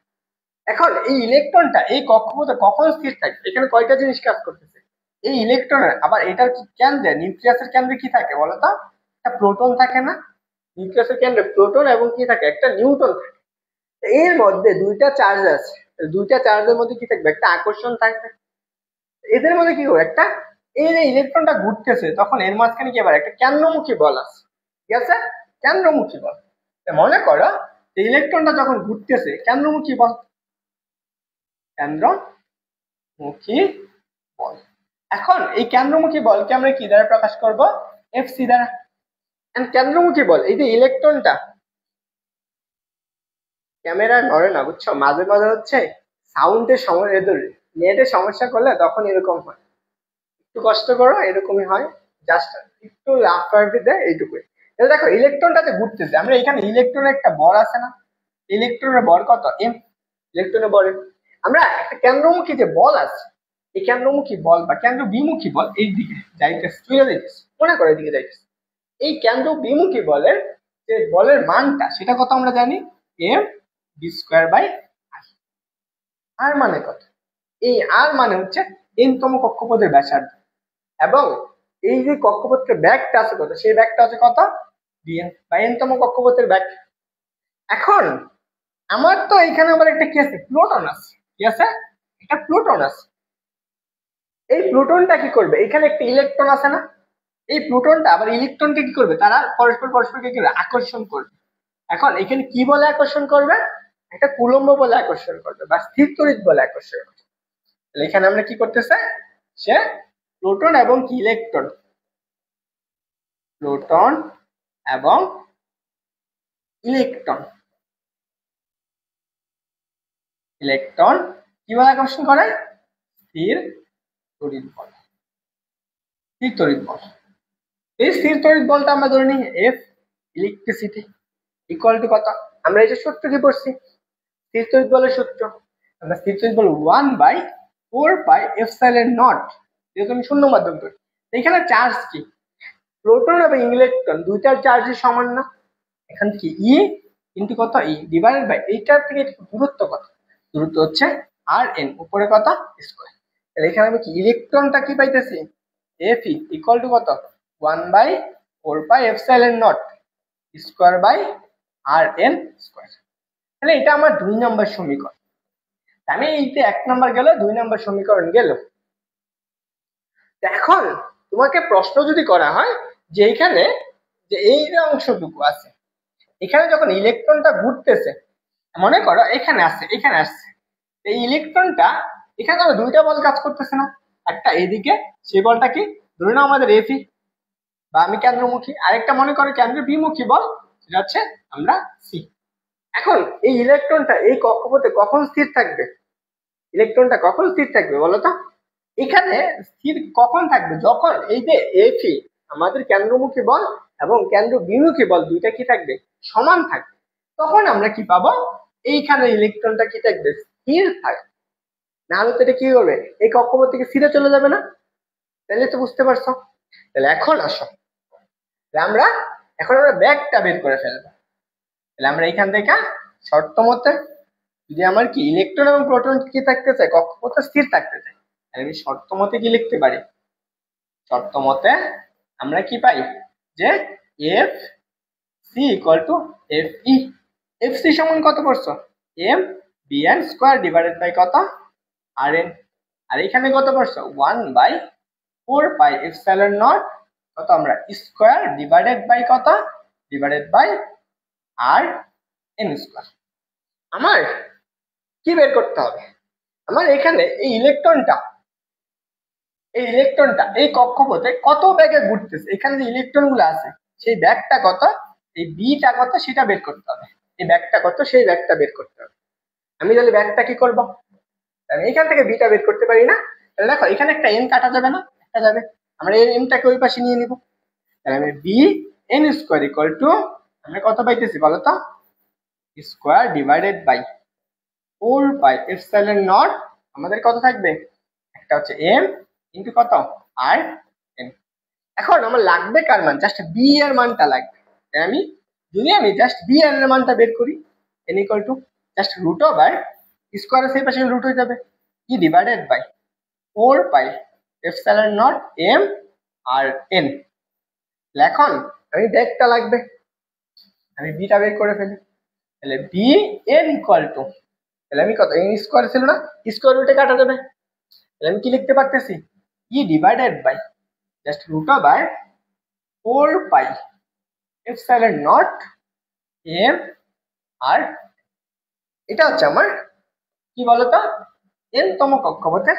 এখন এই ইলেকট্রনটা এই কক্ষপথে কখন স্থির থাকবে, এখানে কয়টা জিনিস কাজ করতেছে। এই ইলেকট্রনের আবার এটার কি কেন্দ্রে, নিউক্লিয়াসের কেন্দ্রে কি থাকে বলতো, একটা প্রোটন থাকে না। নিউক্লিয়াসের কেন্দ্রে প্রোটন এবং কি থাকে, একটা নিউট্রন থাকে। এর মধ্যে দুইটা চার্জ আছে, দুইটা চার্জের মধ্যে কি থাকবে, একটা আকর্ষণ থাকবে। এদের মধ্যে কি হবে, একটা এই যে ইলেকট্রনটা ঘুরতেছে তখন এর মাঝখানে কি আবার একটা কেন্দ্রমুখী বল আছে, ঠিক আছে, কেন্দ্রমুখী বল। মনে করো ইলেকট্রনটা যখন ঘুরতেছে কেন্দ্রমুখী বল, কেন্দ্রমুখী বল। এখন এই কেন্দ্রমুখী বলকে আমরা কি দ্বারা প্রকাশ করব, এফসি দ্বারা। কেন্দ্রমুখী বল, এই যে ইলেকট্রনটা, ক্যামেরা নড়ে না বুঝছো, মাঝে মাঝে হচ্ছে সাউন্ডের সমস্যা, নেটের সমস্যা করলে তখন এরকম হয়, একটু কষ্ট করো, এরকমই হয়, জাস্ট একটু লাফ টাইপি দেয় এইটুকুই। এবার দেখো ইলেকট্রনটাতে ঘুরতেছে, আমরা এখানে ইলেকট্রনের একটা বর আছে না, ইলেকট্রনের বর কত, এম, ইলেকট্রনের বর। আমরা একটা কেন্দ্রমুখী যে বল আছে, এই কেন্দ্রমুখী বল বা কেন্দ্র বিমুখী বল এই দিকে যাইতেছে, চলে যাইতেছে, মনে করো এদিকে যাইতেছে। এই কেন্দ্র বিমুখী বলের যে বলের মানটা সেটা কত আমরা জানি, এম বি স্কোয়ার বাই আর। আর মানে কত, এই আর মানে হচ্ছে এনতম কক্ষপথের ব্যাসার্ধ, এবং এই যে কক্ষপথের ব্যাগটা আছে কত, সেই ব্যাগটা আছে কত, ডিএন বা এনতম কক্ষপথের ব্যাগ। এখন আমার তো এখানে আবার একটা কি আছে, প্লুটন আছে, কি আছে, একটা প্লুটন আছে। এই প্লুটনটা কি করবে, এখানে একটা ইলেকট্রন আছে না, এই প্লুটনটা আবার ইলেকট্রনকে কি করবে, তারা পরস্পরকে কি আকর্ষণ করবে। এখন এখানে কি বলে আকর্ষণ করবে, একটা কুলম্ব বলে আকর্ষণ করবে বা স্থির তড়িৎ বলে আকর্ষণ করবে। তাহলে এখানে আমরা কি করতেছে, সে প্লুটন এবং কি ইলেকট্রন, প্লুটন এবং ইলেকট্রন, ইলেকট্রন কি বলে আকর্ষণ করে, স্থির তড়িৎ বল, স্থির তড়িৎ বল। এই স্থির তড়িৎ বলটা আমরা ধরে নিই এফ ইলেকট্রিসিটি ইকুয়াল টু কত, আমরা এই যে সূত্র কি পড়ছি স্থির তড়িৎ বলের সূত্র, আমরা স্থির তড়িৎ বল 1/4πε0, যেহেতু আমি শূন্য মাধ্যম করি। এখানে চার্জ কি, প্রোটন এবং ইলেকট্রন দুইটার চার্জই সমান না, এখান থেকে ই ইন্টু কত, ই ডিভাইডেড বাই এইটার থেকে দূরত্ব কত, দূরত্ব হচ্ছে আর এন, উপরে কত স্কয়ার। তাহলে এখানে আমি কি ইলেকট্রনটা কি পাইতেছি, এফ ই ইকুয়াল টু কত, 1/4πε0 square by R N square. তাহলে এটা আমার 2 নম্বর সমীকরণ। আমি এইতে 1 নম্বর গেল, 2 নম্বর সমীকরণ গেল। এখন তোমাকে প্রশ্ন যদি করা হয় যে এখানে যে এই যে অংশটুকু আছে, এখানে যখন ইলেকট্রনটা ঘুরতেছে, মনে করো এখানে আসছে, এখানে আসছে, এই ইলেকট্রনটা এখানে আমরা দুইটা বল কাজ করতেছে না, একটা এদিকে, সেই বলটা কি, ধরে নাও আমাদের এফি বা আমি কেন্দ্রমুখী, আরেকটা মনে করো কেন্দ্র বিমুখী বল, সেটা হচ্ছে আমরা সি। এখন এই ইলেকট্রনটা এই কক্ষপথে কখন স্থির থাকবে, ইলেকট্রনটা কখন স্থির থাকবে বলতো, এখানে স্থির কখন থাকবে, যখন এই যে এফি আমাদের কেন্দ্রমুখী বল এবং কেন্দ্র বিমুখী বল দুইটা কি থাকবে, সমান থাকবে, তখন আমরা কি পাবো, এইখানে ইলেকট্রনটা কি থাকবে, স্থির থাকবে। না হলে তো এটা কি করবে, এই কক্ষপথ থেকে স্থিরে চলে যাবে না। তাহলে তো বুঝতে পারছো। তাহলে এখন আসো, আমরা ব্যাগটা বের করে ফেলবো। তাহলে আমরা এখান থেকে শর্ত মতে, যদি আমার কি ইলেকট্রন এবং প্রোটন কি থাকতে চাই, কক্ষপথে স্থির থাকতে চাই, তাহলে আমি শর্ত মতে কি লিখতে পারি, শর্ত মতে আমরা কি পাই যে F C equal to F E, F C সমান কত পড়ছো, M V N square divided by কত, আর এন। আর এখানে কত পড়ছো, 1/4πε0 কত, আমরা স্কোয়ার ডিভাইডেড বাই কত, divided by R N square. আমার কি বের করতে হবে, আমার এখানে এই ইলেকট্রনটা এই কক্ষপথে কত ব্যাগে ঘুরতেছে, এখানে যে ইলেকট্রন গুলো আছে সেই ব্যাগটা কত, এই বিটা কত সেটা বের করতে হবে, এই ব্যাগটা কত সেই ব্যাগটা বের করতে হবে। আমি তাহলে ব্যাগটা কি করব, আমি এখান থেকে বিটা বের করতে পারি না, তাহলে দেখো এখানে একটা এন কাটা যাবে না, একটা যাবে, আমরা এই এনটাকে ওই পাশে নিয়ে নিব। তাহলে আমি V N square equal to আমরা কত পাইতেছি বলো তো? Square divided by 4 pi epsilon naught. আমাদের কত থাকবে? একটা হচ্ছে এম ইন্টু কত আর এন। এখন আমার লাগবে কার মান? জাস্ট বি এর মানটা লাগবে। আমি যদি জাস্ট বি এর মানটা বের করি, N equal to just root over স্কোয়ারের সেই পাশে রুট হয়ে যাবে, E divided by 4 pi epsilon naught M R N. এখন আমি ব্যাকটা লাগবে, আমি বিটা বের করে ফেলি। তাহলে বি এন ইকুয়াল টু, তাহলে আমি কত, এন স্কোয়ার ছিল না, স্কোয়ার রুটে কাটা যাবে। তাহলে আমি কি লিখতে পারতেছি? E divided by just root over 4 pi epsilon naught M R, এটা হচ্ছে আমার কি বলতো, এন তম কক্ষপথের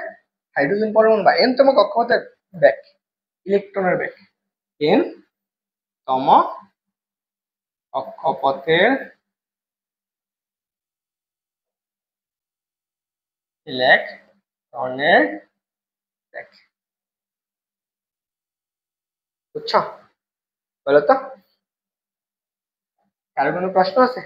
হাইড্রোজেন পরমাণু বা এন তম কক্ষপথের ব্যাক, ইলেকট্রনের ব্যাক। এন তম কক্ষপথের ইলেকট্রনের ব্যাক। বুঝছো? বলো তো, কারো কোনো প্রশ্ন আছে?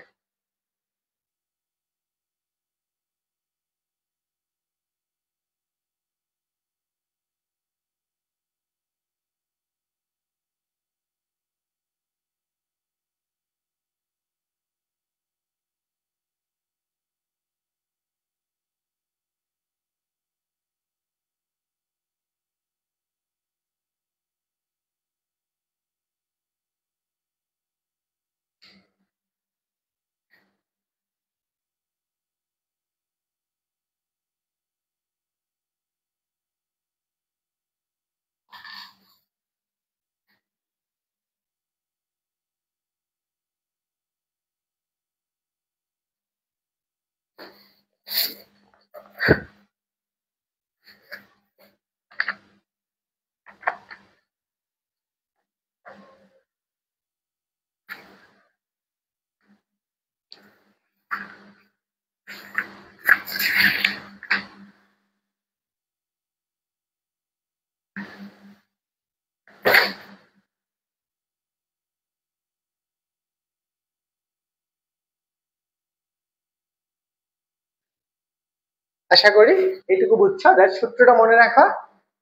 আশা করি এইটুকু বুঝছো। দ্যাট সূত্রটা মনে রাখা,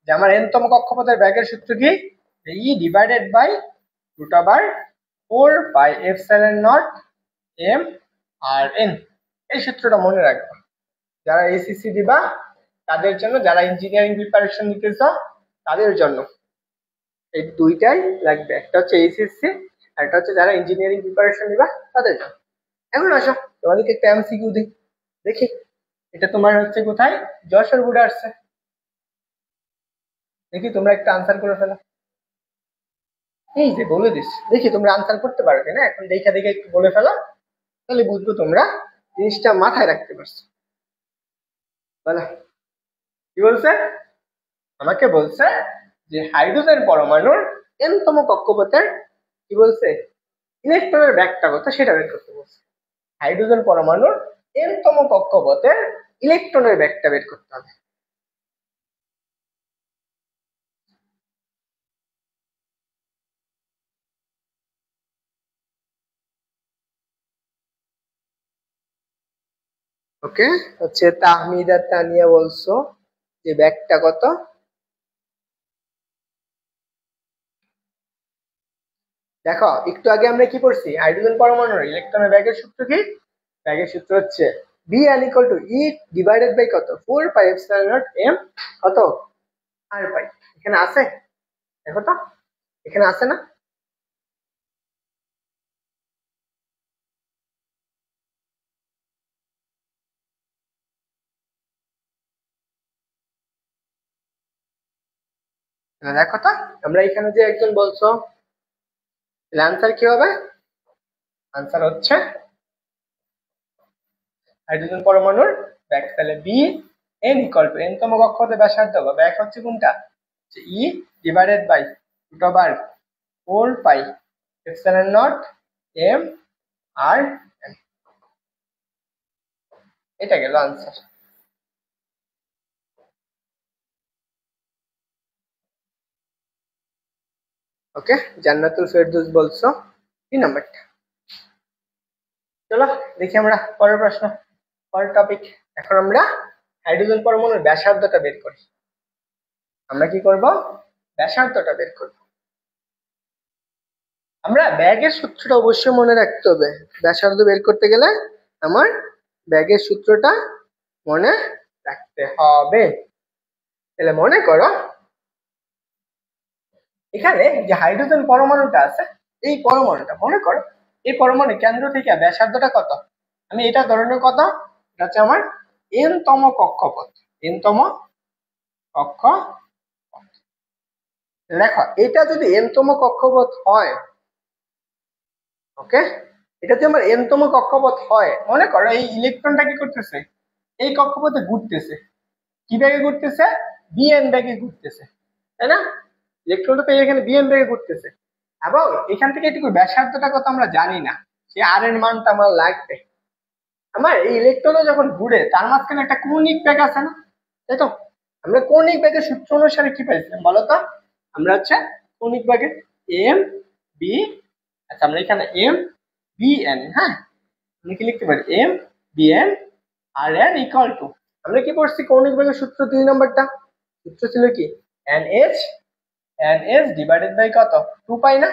যে আমার এন তম কক্ষপথের ব্যাগের সূত্র কি? E divided by root over 4 pi epsilon naught M R N. এই সূত্রটা মনে রাখবা যারা এসিসি দিবা তাদের জন্য, যারা ইঞ্জিনিয়ারিং প্রিপারেশন নিতেছ তাদের জন্য এই দুইটাই লাগবে। একটা হচ্ছে এইচএসসি আর একটা হচ্ছে যারা ইঞ্জিনিয়ারিং প্রিপারেশন নিবা তাদের জন্য। এখন আসো তোমাদেরকে একটা এমসিকিউ দিই, দেখি এটা তোমার হচ্ছে কোথায়, যশোর বোর্ডে আসছে, দেখি তোমরা একটা আনসার করে ফেলো। এই যে বলে দিস, দেখি তোমরা আনসার করতে পারো কিনা, এখন দেখে দেখে একটু বলে ফেলো, তাহলে বুঝবো তোমরা জিনিসটা মাথায় রাখতে পারছো। বলো কি বলছে? আমাকে বলছে যে হাইড্রোজেন পরমাণুর এন তম কক্ষপথের কি বলছে, ইলেকট্রনের ব্যাগটা কত সেটা বের করতে বলছে। হাইড্রোজেন পরমাণুর এন তম কক্ষপথের ইলেকট্রনের ব্যাগটা বের করতে হবে। ওকে, হচ্ছে তাহমিদা তানিয়া বলছো যে ব্যাগটা কত। দেখো একটু আগে আমরা কি পড়ছি, হাইড্রোজেন পরমাণুর ইলেকট্রনের ব্যাগের সূত্র কি? ব্যাগের সূত্র হচ্ছে V N equal to E divided by কত, 4 পাই এপসাইলন নট এম কত আর পাই। এখানে আছে, দেখো তো এখানে আছে না? দেখো তো, আমরা এখানে যে একজন বলছো, তাহলে আনসার কি হবে? আনসার হচ্ছে হাইড্রোজেন পরমাণুর ব্যাগ, তাহলে V N equal to N তম কক্ষপথে ব্যাসার্ধ বা ব্যাগ হচ্ছে কোনটা, E divided by root over 4 pi epsilon naught M R N. এটা গেল আনসার। ওকে, জান্নাতুল ফেরদৌস বলছো 3 নাম্বারটা। চলো দেখি আমরা পরের প্রশ্ন, পরের টপিক। এখন আমরা হাইড্রোজেন পরমাণুর ব্যাসার্ধটা বের করি। আমরা কি করব? ব্যাসার্ধটা বের করব। আমরা ব্যাগের সূত্রটা অবশ্যই মনে রাখতে হবে। ব্যাসার্ধ বের করতে গেলে আমার ব্যাগের সূত্রটা মনে রাখতে হবে। তাহলে মনে করো এখানে যে হাইড্রোজেন পরমাণুটা আছে, এই পরমাণুটা মনে করো, এই পরমাণু কেন্দ্র থেকে ব্যাসার্ধটা কত? আমি এটা ধরনের কত, এটা হচ্ছে আমার n তম কক্ষপথ। n তম কক্ষপথ। দেখো এটা যদি n তম কক্ষপথ হয়, ওকে, এটা যদি আমার n তম কক্ষপথ হয়, মনে করো এই ইলেকট্রনটা কি করতেছে, এই কক্ষপথে ঘুরতেছে। কি বেগে ঘুরতেছে? bn বেগে ঘুরতেছে, তাই না? ইলেকট্রনটা তো এখানে bn বেগে ঘুরতেছে, এবং এখান থেকে এটুকু ব্যাসার্ধটা কত আমরা জানি না, সে আর এর মানটা আমার লাগবে। আমার এই ইলেকট্রনও যখন ঘুরে তার মাঝখানে একটা কৌণিক বেগ আছে না, তাই তো? আমরা কৌণিক বেগের সূত্র অনুসারে কি পাইছিলাম বলতো? আমরা হচ্ছে কৌণিক বেগের এম বি, আচ্ছা আমরা এখানে এম বি এন, হ্যাঁ আমরা কি লিখতে পারি? M V N R N equal to, আমরা কি পড়ছি কৌণিক বেগের সূত্র 2 নম্বরটা? সূত্র ছিল কি? এন এস ডিভাইডেড বাই কত? 2 পাই না?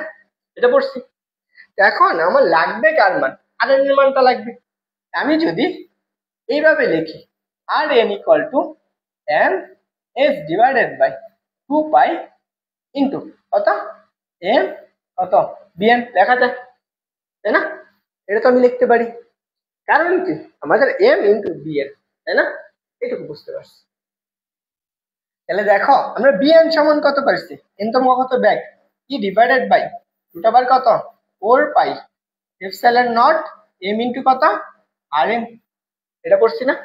এটা পড়ছি। এখন আমার লাগবে কার মান? আর এন এর মানটা লাগবে। আমি যদি এইভাবে লিখি R N equal to N S divided by 2 pi into কত? এম কত? বিএন লেখা যায়, তাই না? এটা তো আমি লিখতে পারি, কারণ কি আমাদের এম ইন্টু বিএন, তাই না? এটুকু বুঝতে পারছি। তাহলে দেখো আমরা বিএন সমান কত পাইছি? এন তম কত ব্যাগ, E divided by root over কত? 4 pi epsilon naught M into কত? R N. এটা পড়ছি না?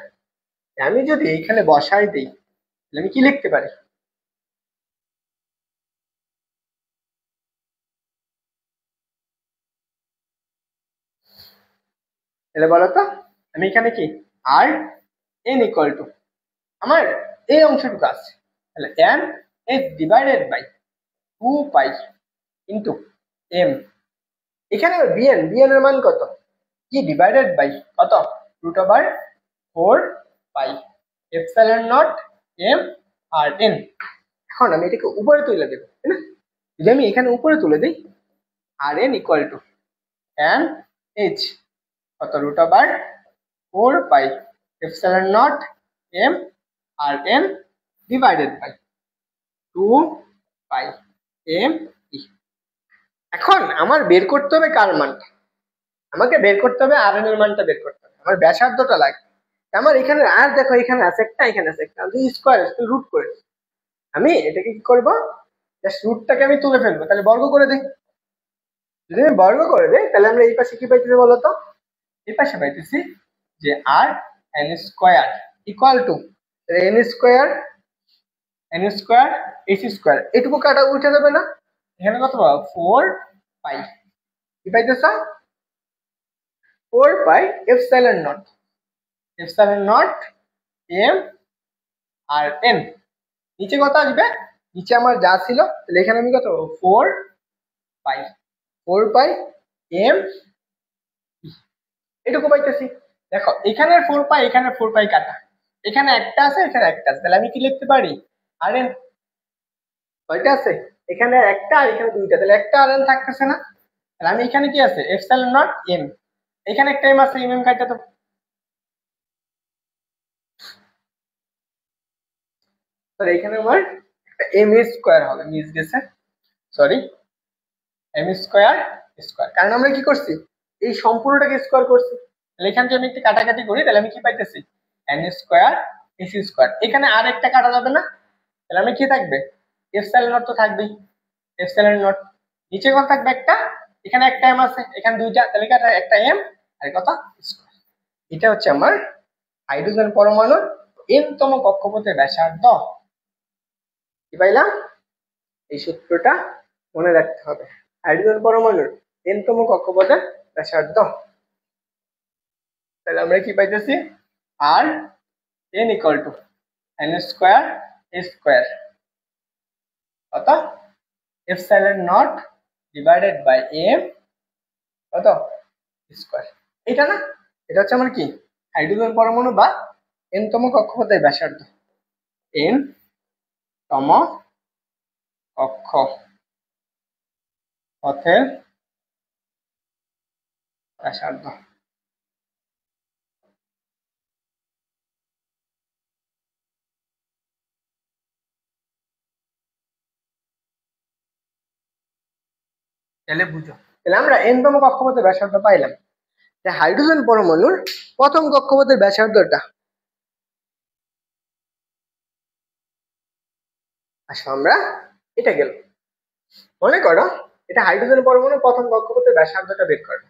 আমি যদি এখানে বসাই দিই তাহলে আমি কি লিখতে পারি? তাহলে বলো তো, আমি এখানে কি আর এন ইকুয়াল টু আমার এই অংশটুকু আছে, তাহলে N S divided by 2 pi into M, এখানে বিএন, বিএন এর মান কত? কি ডিভাইডেড বাই কত? Root over 4 pi epsilon naught M R N. এখন আমি এটাকে উপরে তুলে দেবো, তাই না? যদি আমি এখানে উপরে তুলে দিই R N equal to N H কত? Root over 4 pi epsilon naught M R N divided by 2 pi M E. এখন আমার বের করতে হবে কার মানটা? আমাকে বের করতে হবে আর এন এর মানটা বের করতে হবে, আমার ব্যাসার্ধটা লাগবে। আমার এখানে আর দেখো এখানে আছে একটা, এখানে আছে একটা, আমি স্কোয়ার রুট করে, আমি এটাকে কি করবো? জাস্ট রুটটাকে আমি তুলে ফেলবো, তাহলে বর্গ করে দিই। যদি আমি বর্গ করে দিই তাহলে আমরা এই পাশে কি পাইতেছি বলতো? এই পাশে পাইতেছি যে R N square equal to N square H square, এটুকু কাটা উঠে যাবে না? এখানে কত পাবো? 4 পাই, কি পাইতেছ? 4 pi epsilon naught M R N. নিচে কত আসবে? নিচে আমার যা ছিল তাহলে এখানে আমি কত 4 পাই, 4 পাই এম, এটুকু পাইতেছি। দেখো এখানে 4 পাই, এখানে 4 পাই কাটা, এখানে একটা আছে, এখানে একটা আছে, তাহলে আমি কি লিখতে পারি? আর এন। কয়টা আছে? এখানে একটা আর এখানে দুইটা, তাহলে একটা আর এন থাকতেছে না? তাহলে আমি এখানে কি আছে? এপসাইলন নট এম, এখানে একটা এম আছে, এম এম কাটা তো, তাহলে এখানে আমার একটা এম স্কোয়ার হবে, মিস গেছে, সরি, এম স্কোয়ার স্কোয়ার, কারণ আমরা কি করছি? এই সম্পূর্ণটাকে স্কোয়ার করছি। তাহলে এখানে যদি আমি একটু কাটাকাটি করি তাহলে আমি কি পাইতেছি? এন স্কোয়ার এস স্কোয়ার, এখানে আর একটা কাটা যাবে না, তাহলে আমি কি থাকবে? এপসাইলন নট তো থাকবেই, এপসাইলন নট। নিচে কত থাকবে? একটা, এখানে একটা এম আছে, এখানে দুইটা, তাহলে একটা এম আর কত স্কোয়ার। এটা হচ্ছে আমার হাইড্রোজেন পরমাণুর এন তম কক্ষপথের ব্যাসার্ধ। কি পাইলাম? এই সূত্রটা মনে রাখতে হবে, হাইড্রোজেন পরমাণুর এন তম কক্ষপথের ব্যাসার্ধ। তাহলে আমরা কি পাইতেছি? R N equal to N square A square কত? Epsilon naught divided by M কত? স্কোয়ার। এটা না, এটা হচ্ছে আমার কি হাইড্রোজেন পরমাণু বা এন তম কক্ষপথের ব্যাসার্ধ। এন তম কক্ষপথের ব্যাসার্ধ। তাহলে বুঝো, তাহলে আমরা এন তম কক্ষপথের ব্যাসার্ধ পাইলাম। হাইড্রোজেন পরমাণুর প্রথম কক্ষপথের ব্যাসার্ধটা, আসো আমরা এটা গেল। মনে করো এটা হাইড্রোজেন পরমাণুর প্রথম কক্ষপথের ব্যাসার্ধটা বের করবে।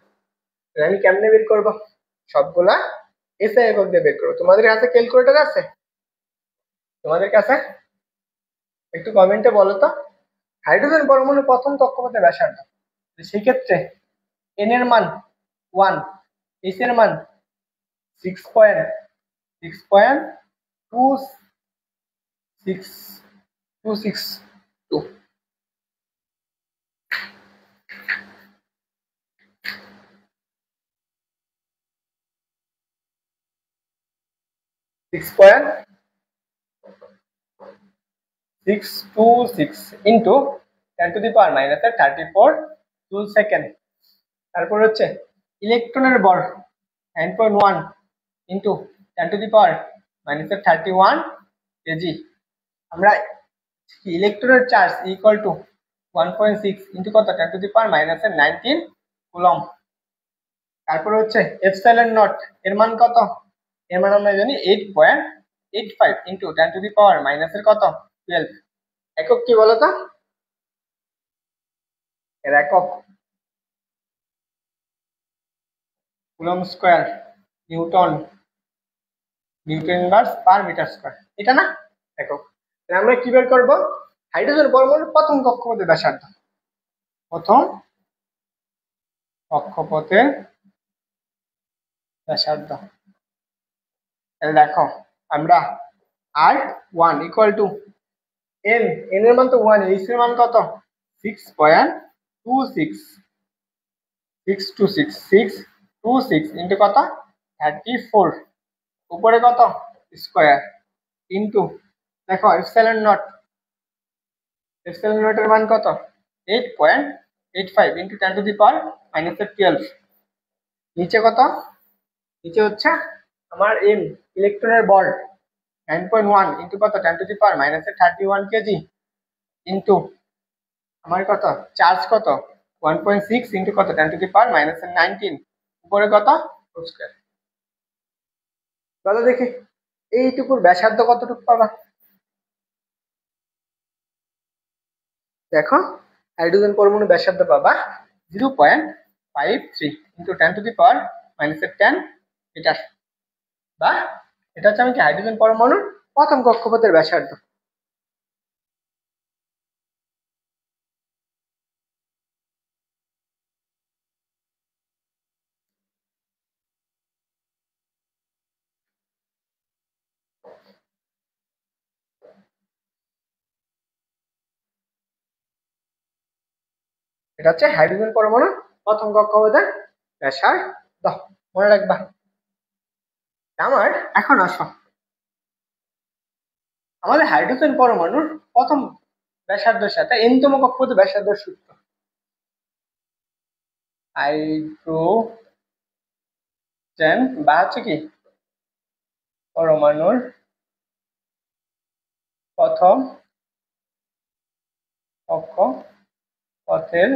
তাহলে আমি কেমনে বের করবো? সবগুলা এসআই একক দিয়ে বের করবো। তোমাদের কাছে ক্যালকুলেটর আছে? তোমাদের কাছে একটু কমেন্টে বলো তো হাইড্রোজেন পরমাণুর প্রথম কক্ষপথের ব্যাসার্ধ। সেই ক্ষেত্রে এন এর মান 1, এস এর মান 6.262 6.626 ইন্টু 10⁻³ জুল সেকেন্ড। তারপর হচ্ছে ইলেকট্রনের ভর 9.1 ইন্টু 10⁻³ কেজি। আমরা ইলেকট্রনের চার্জ ইকুয়াল টু 1.6 ইন্টু কত 10⁻⁻19 কুলম। তারপর হচ্ছে এপসাইলন নট এর মান কত? এর মান আমরা জানি 8.85 ইন্টু 10⁻⁻এর কত 12। একক কি বলতো? এর একক coulomb square, newton inverse per metre square. এটা না একক। আমরা কি বের করব? হাইড্রোজেন পরমাণুর প্রথম কক্ষপথের ব্যাসার্ধ। প্রথম কক্ষপথের ব্যাসার্ধ। দেখো আমরা R1 equal to N, N এর মান তো 1, এইচ এর মান কত 6.626 ইন্টু কত 34 উপরে কত স্কয়ার ইন্টু দেখো এপসাইলন নট, এপসাইলন নটের মান কত 8.85 ইন্টু 10⁻⁻12। নিচে কত? নিচে হচ্ছে আমার এম ইলেকট্রনের বল 9.1 ইন্টু কত 10⁻⁻31 কেজি ইন্টু আমার কত চার্জ কত 1.6 ইন্টু কত 10⁻⁻19 উপরে কত স্কয়ার। বলো দেখি এইটুকুর ব্যাসার্ধ কতটুকু পাবা? দেখো হাইড্রোজেন পরমাণু ব্যাসার্ধ পাবা 0.53 ইন্টু 10⁻⁻10 মিটার। বা এটা হচ্ছে আমি কি হাইড্রোজেন পরমাণুর প্রথম কক্ষপথের ব্যাসার্ধ। এটা হচ্ছে হাইড্রোজেন পরমাণুর প্রথম কক্ষপথের ব্যাসার্ধ, মনে রাখবা। আমার এখন আসো আমাদের হাইড্রোজেন পরমাণুর প্রথম ব্যাসার্ধের সাথে এনতম কক্ষপথের ব্যাসার্ধের সূত্র। হাইড্রোজেন বা হচ্ছে কি পরমাণুর প্রথম কক্ষপথের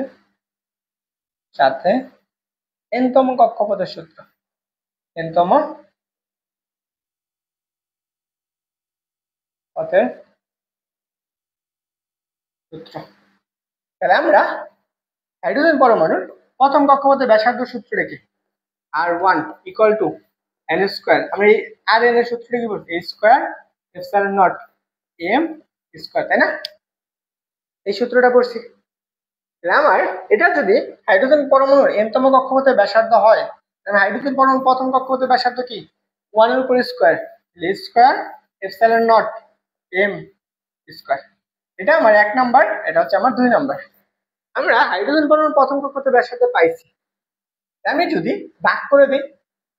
সাথে এনতম কক্ষপথের সূত্র। এনতম পথের সূত্র। তাহলে আমরা হাইড্রোজেন পরমাণুর প্রথম কক্ষপথের ব্যাসার্ধ সূত্র রেখে R1 equal to n square, আমরা এই আর এন এর সূত্রটা কি বলছি? a square epsilon not m square, তাই না? এই সূত্রটা পড়ছি। আমার এটা যদি হাইড্রোজেন পরমাণুর এনতম কক্ষপথের ব্যাসার্ধ হয়, তাহলে হাইড্রোজেন পরমাণুর প্রথম কক্ষপথের ব্যাসার্ধ কি 1 এর উপর square square epsilon not m square. এটা আমার 1 নাম্বার, এটা হচ্ছে আমার 2 নাম্বার। আমরা হাইড্রোজেন পরমাণুর প্রথম কক্ষপথের ব্যাসার্ধ পাইছি। আমি যদি ভাগ করে দিই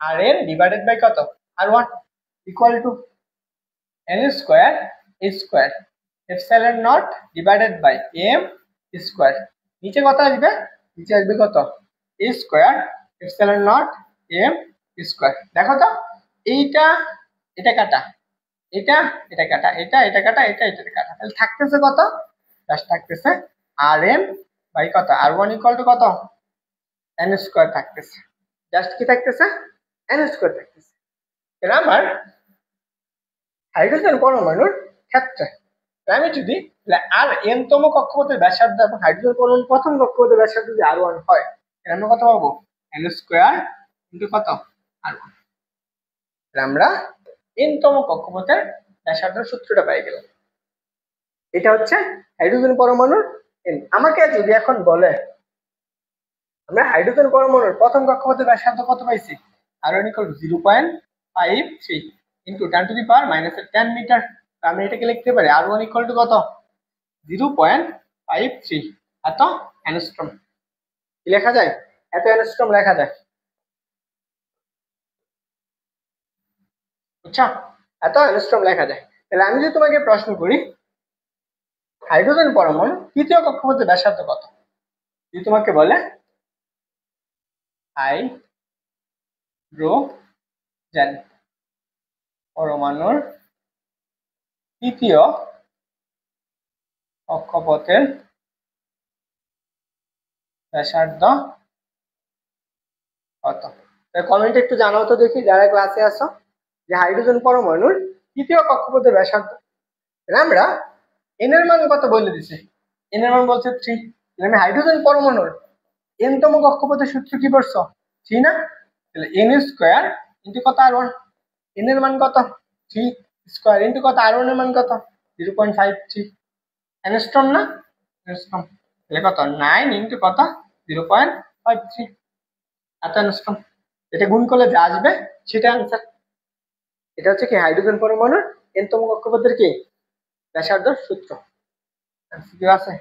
আর এন ডিভাইডেড বাই কত R one equal to N square square epsilon naught divided by M square. নিচে কত আসবে? নিচে আসবে কত A square epsilon naught M square. দেখো তো এইটা এটা কাটা, এটা এটা কাটা, এটা কাটা, এটা কাটা, তাহলে থাকতেছে কত? জাস্ট থাকতেছে আর এম বাই কত আর ওয়ান ইকুয়াল টু কত এন স্কোয়ার থাকতেছে। জাস্ট কি থাকতেছে? এন স্কোয়ার থাকতেছে। এটা আমার হাইড্রোজেন পরমাণুর ক্ষেত্রে। আমি যদি আর এন তম কক্ষপথের ব্যাসার্ধ এবং হাইড্রোজেন পরমাণুর প্রথম কক্ষপথের ব্যাসার্ধ যদি আর ওয়ান হয়, আমরা কত পাবো? এন স্কোয়ার ইন্টু কত আর ওয়ান। আমরা এন তম কক্ষপথের ব্যাসার্ধ সূত্রটা পাই গেলাম। এটা হচ্ছে হাইড্রোজেন পরমাণুর এন। আমাকে যদি এখন বলে আমরা হাইড্রোজেন পরমাণুর প্রথম কক্ষপথের ব্যাসার্ধ কত পাইছি, R one equal to 0.53 into 10⁻⁻10 metre. আমি এটাকে লিখতে পারি আর ওয়ান ইকুয়াল টু কত 0.53 এত অ্যাংস্ট্রম। কি লেখা যায়? এত অ্যাংস্ট্রম লেখা যায়। বুঝছো? এত অ্যাংস্ট্রম লেখা যায়। তাহলে আমি যদি তোমাকে প্রশ্ন করি হাইড্রোজেন পরমাণু তৃতীয় কক্ষপথের ব্যাসার্ধ কত, যদি তোমাকে বলে হাইড্রোজেন পরমাণুর তৃতীয় কক্ষপথের ব্যাসার্ধ কত? কমেন্টে একটু জানাও তো দেখি যারা ক্লাসে আসো যে হাইড্রোজেন পরমাণুর তৃতীয় কক্ষপথের ব্যাসার্ধ। আমরা এন এর মান কত বলে দিছি? এন এর মান বলছে 3। আমি হাইড্রোজেন পরমাণুর এন তম কক্ষপথের সূত্র কি পড়ছো? 3 না? তাহলে এন স্কোয়ার ইন্টু কত আর ওয়ান। এন এর মান কত? 3 স্কোয়ার ইন্টু কত আর ওয়ান এর মান কত 0.53 অ্যাংস্ট্রম না? অ্যাংস্ট্রম। তাহলে কত 9 ইন্টু কত 0.53 এত অ্যাংস্ট্রম। এটা গুণ করলে যা আসবে সেটা আনসার। এটা হচ্ছে কি হাইড্রোজেন পরমাণুর এন তম কক্ষপথের কি ব্যাসার্ধ সূত্র। কি আছে?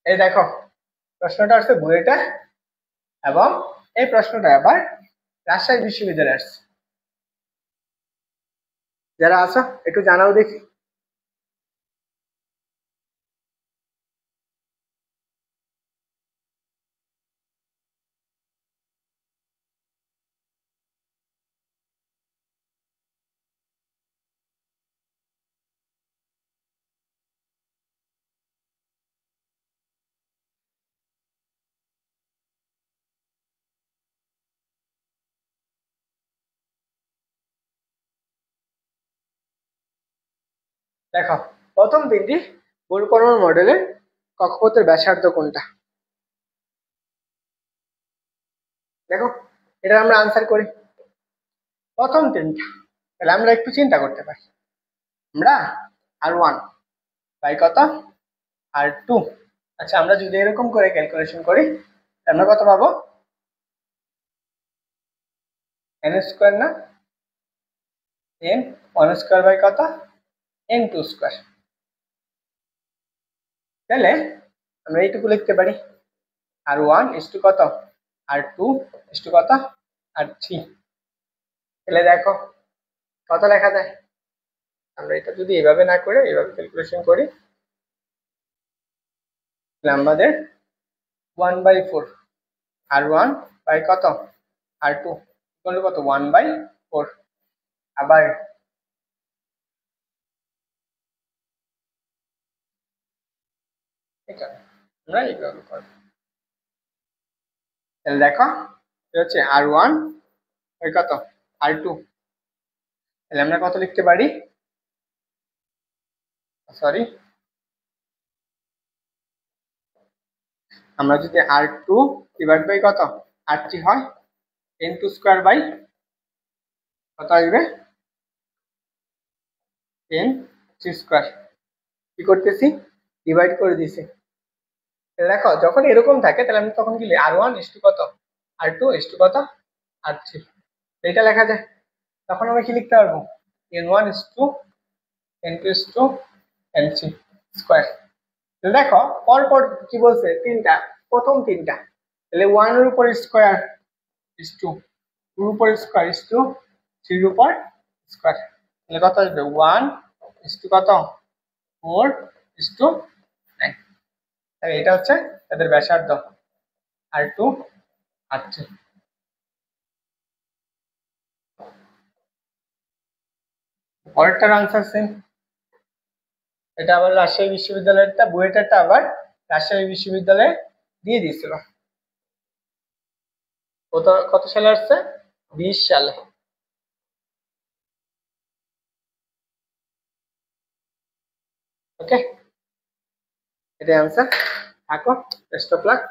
এই দেখো প্রশ্নটা আসছে বুয়েটে এবং এই প্রশ্নটা আবার রাজশাহী বিশ্ববিদ্যালয়ে আসছে। যারা আছো একটু জানাও দেখি। দেখো প্রথম তিনটি বোর পরমাণু মডেলের কক্ষপথের ব্যাসার্ধ কোনটা? দেখো এটা আমরা আনসার করি প্রথম তিনটা। তাহলে আমরা একটু চিন্তা করতে পারি। আমরা আর ওয়ান বাই কত আর টু। আচ্ছা আমরা যদি এরকম করে ক্যালকুলেশন করি আমরা কত পাবো? এন স্কোয়ার না? এন ওয়ান স্কোয়ার বাই কত এন টু স্কোয়ার। তাহলে আমরা এইটুকু লিখতে পারি আর ওয়ান ইস টু কত আর টু ইস টু কত আর থ্রি। তাহলে দেখো কত লেখা যায়? আমরা এটা যদি এভাবে না করে এভাবে ক্যালকুলেশন করি তাহলে আমাদের 1/4 আর ওয়ান বাই কত আর টু ইকুয়াল টু কত 1/4। আবার এখানে আমরা এইভাবে করব। তাহলে দেখো এটা হচ্ছে আর ওয়ান বাই কত আর টু। তাহলে আমরা কত লিখতে পারি? সরি, আমরা যদি আর টু ডিভাইড বাই কত আর থ্রি হয় এন টু স্কোয়ার বাই কত আসবে এন থ্রি স্কোয়ার। কি করতেছি? ডিভাইড করে দিছি। দেখো যখন এরকম থাকে তাহলে আমি তখন কি আর ওয়ান ইস টু কত আর টু ইস টু কত আর থ্রি এটা লেখা যায়। তখন আমরা কি লিখতে পারবো? N one is to 10⁻² mc square. দেখো পরপর কি বলছে, তিনটা, প্রথম তিনটা, তাহলে 1 এর উপর স্কয়ার ইজ 2, 2 এর উপর স্কয়ার ইজ 2, 3 এর উপর স্কয়ার, তাহলে কত আসবে 1 ইজ টু কত 4 ইজ টু 9। তাহলে এটা হচ্ছে তাদের ব্যাসার্ধ R2 R3। পরেরটার আনসার সেম, এটা আবার রাজশাহী বিশ্ববিদ্যালয়েরটা, বুয়েটেরটা আবার রাজশাহী বিশ্ববিদ্যালয়ে দিয়ে দিয়েছিল। কত সালে আসছে, 20 সালে। ওকে, এটাই আনসার। থাকো, বেস্ট অফ লাক।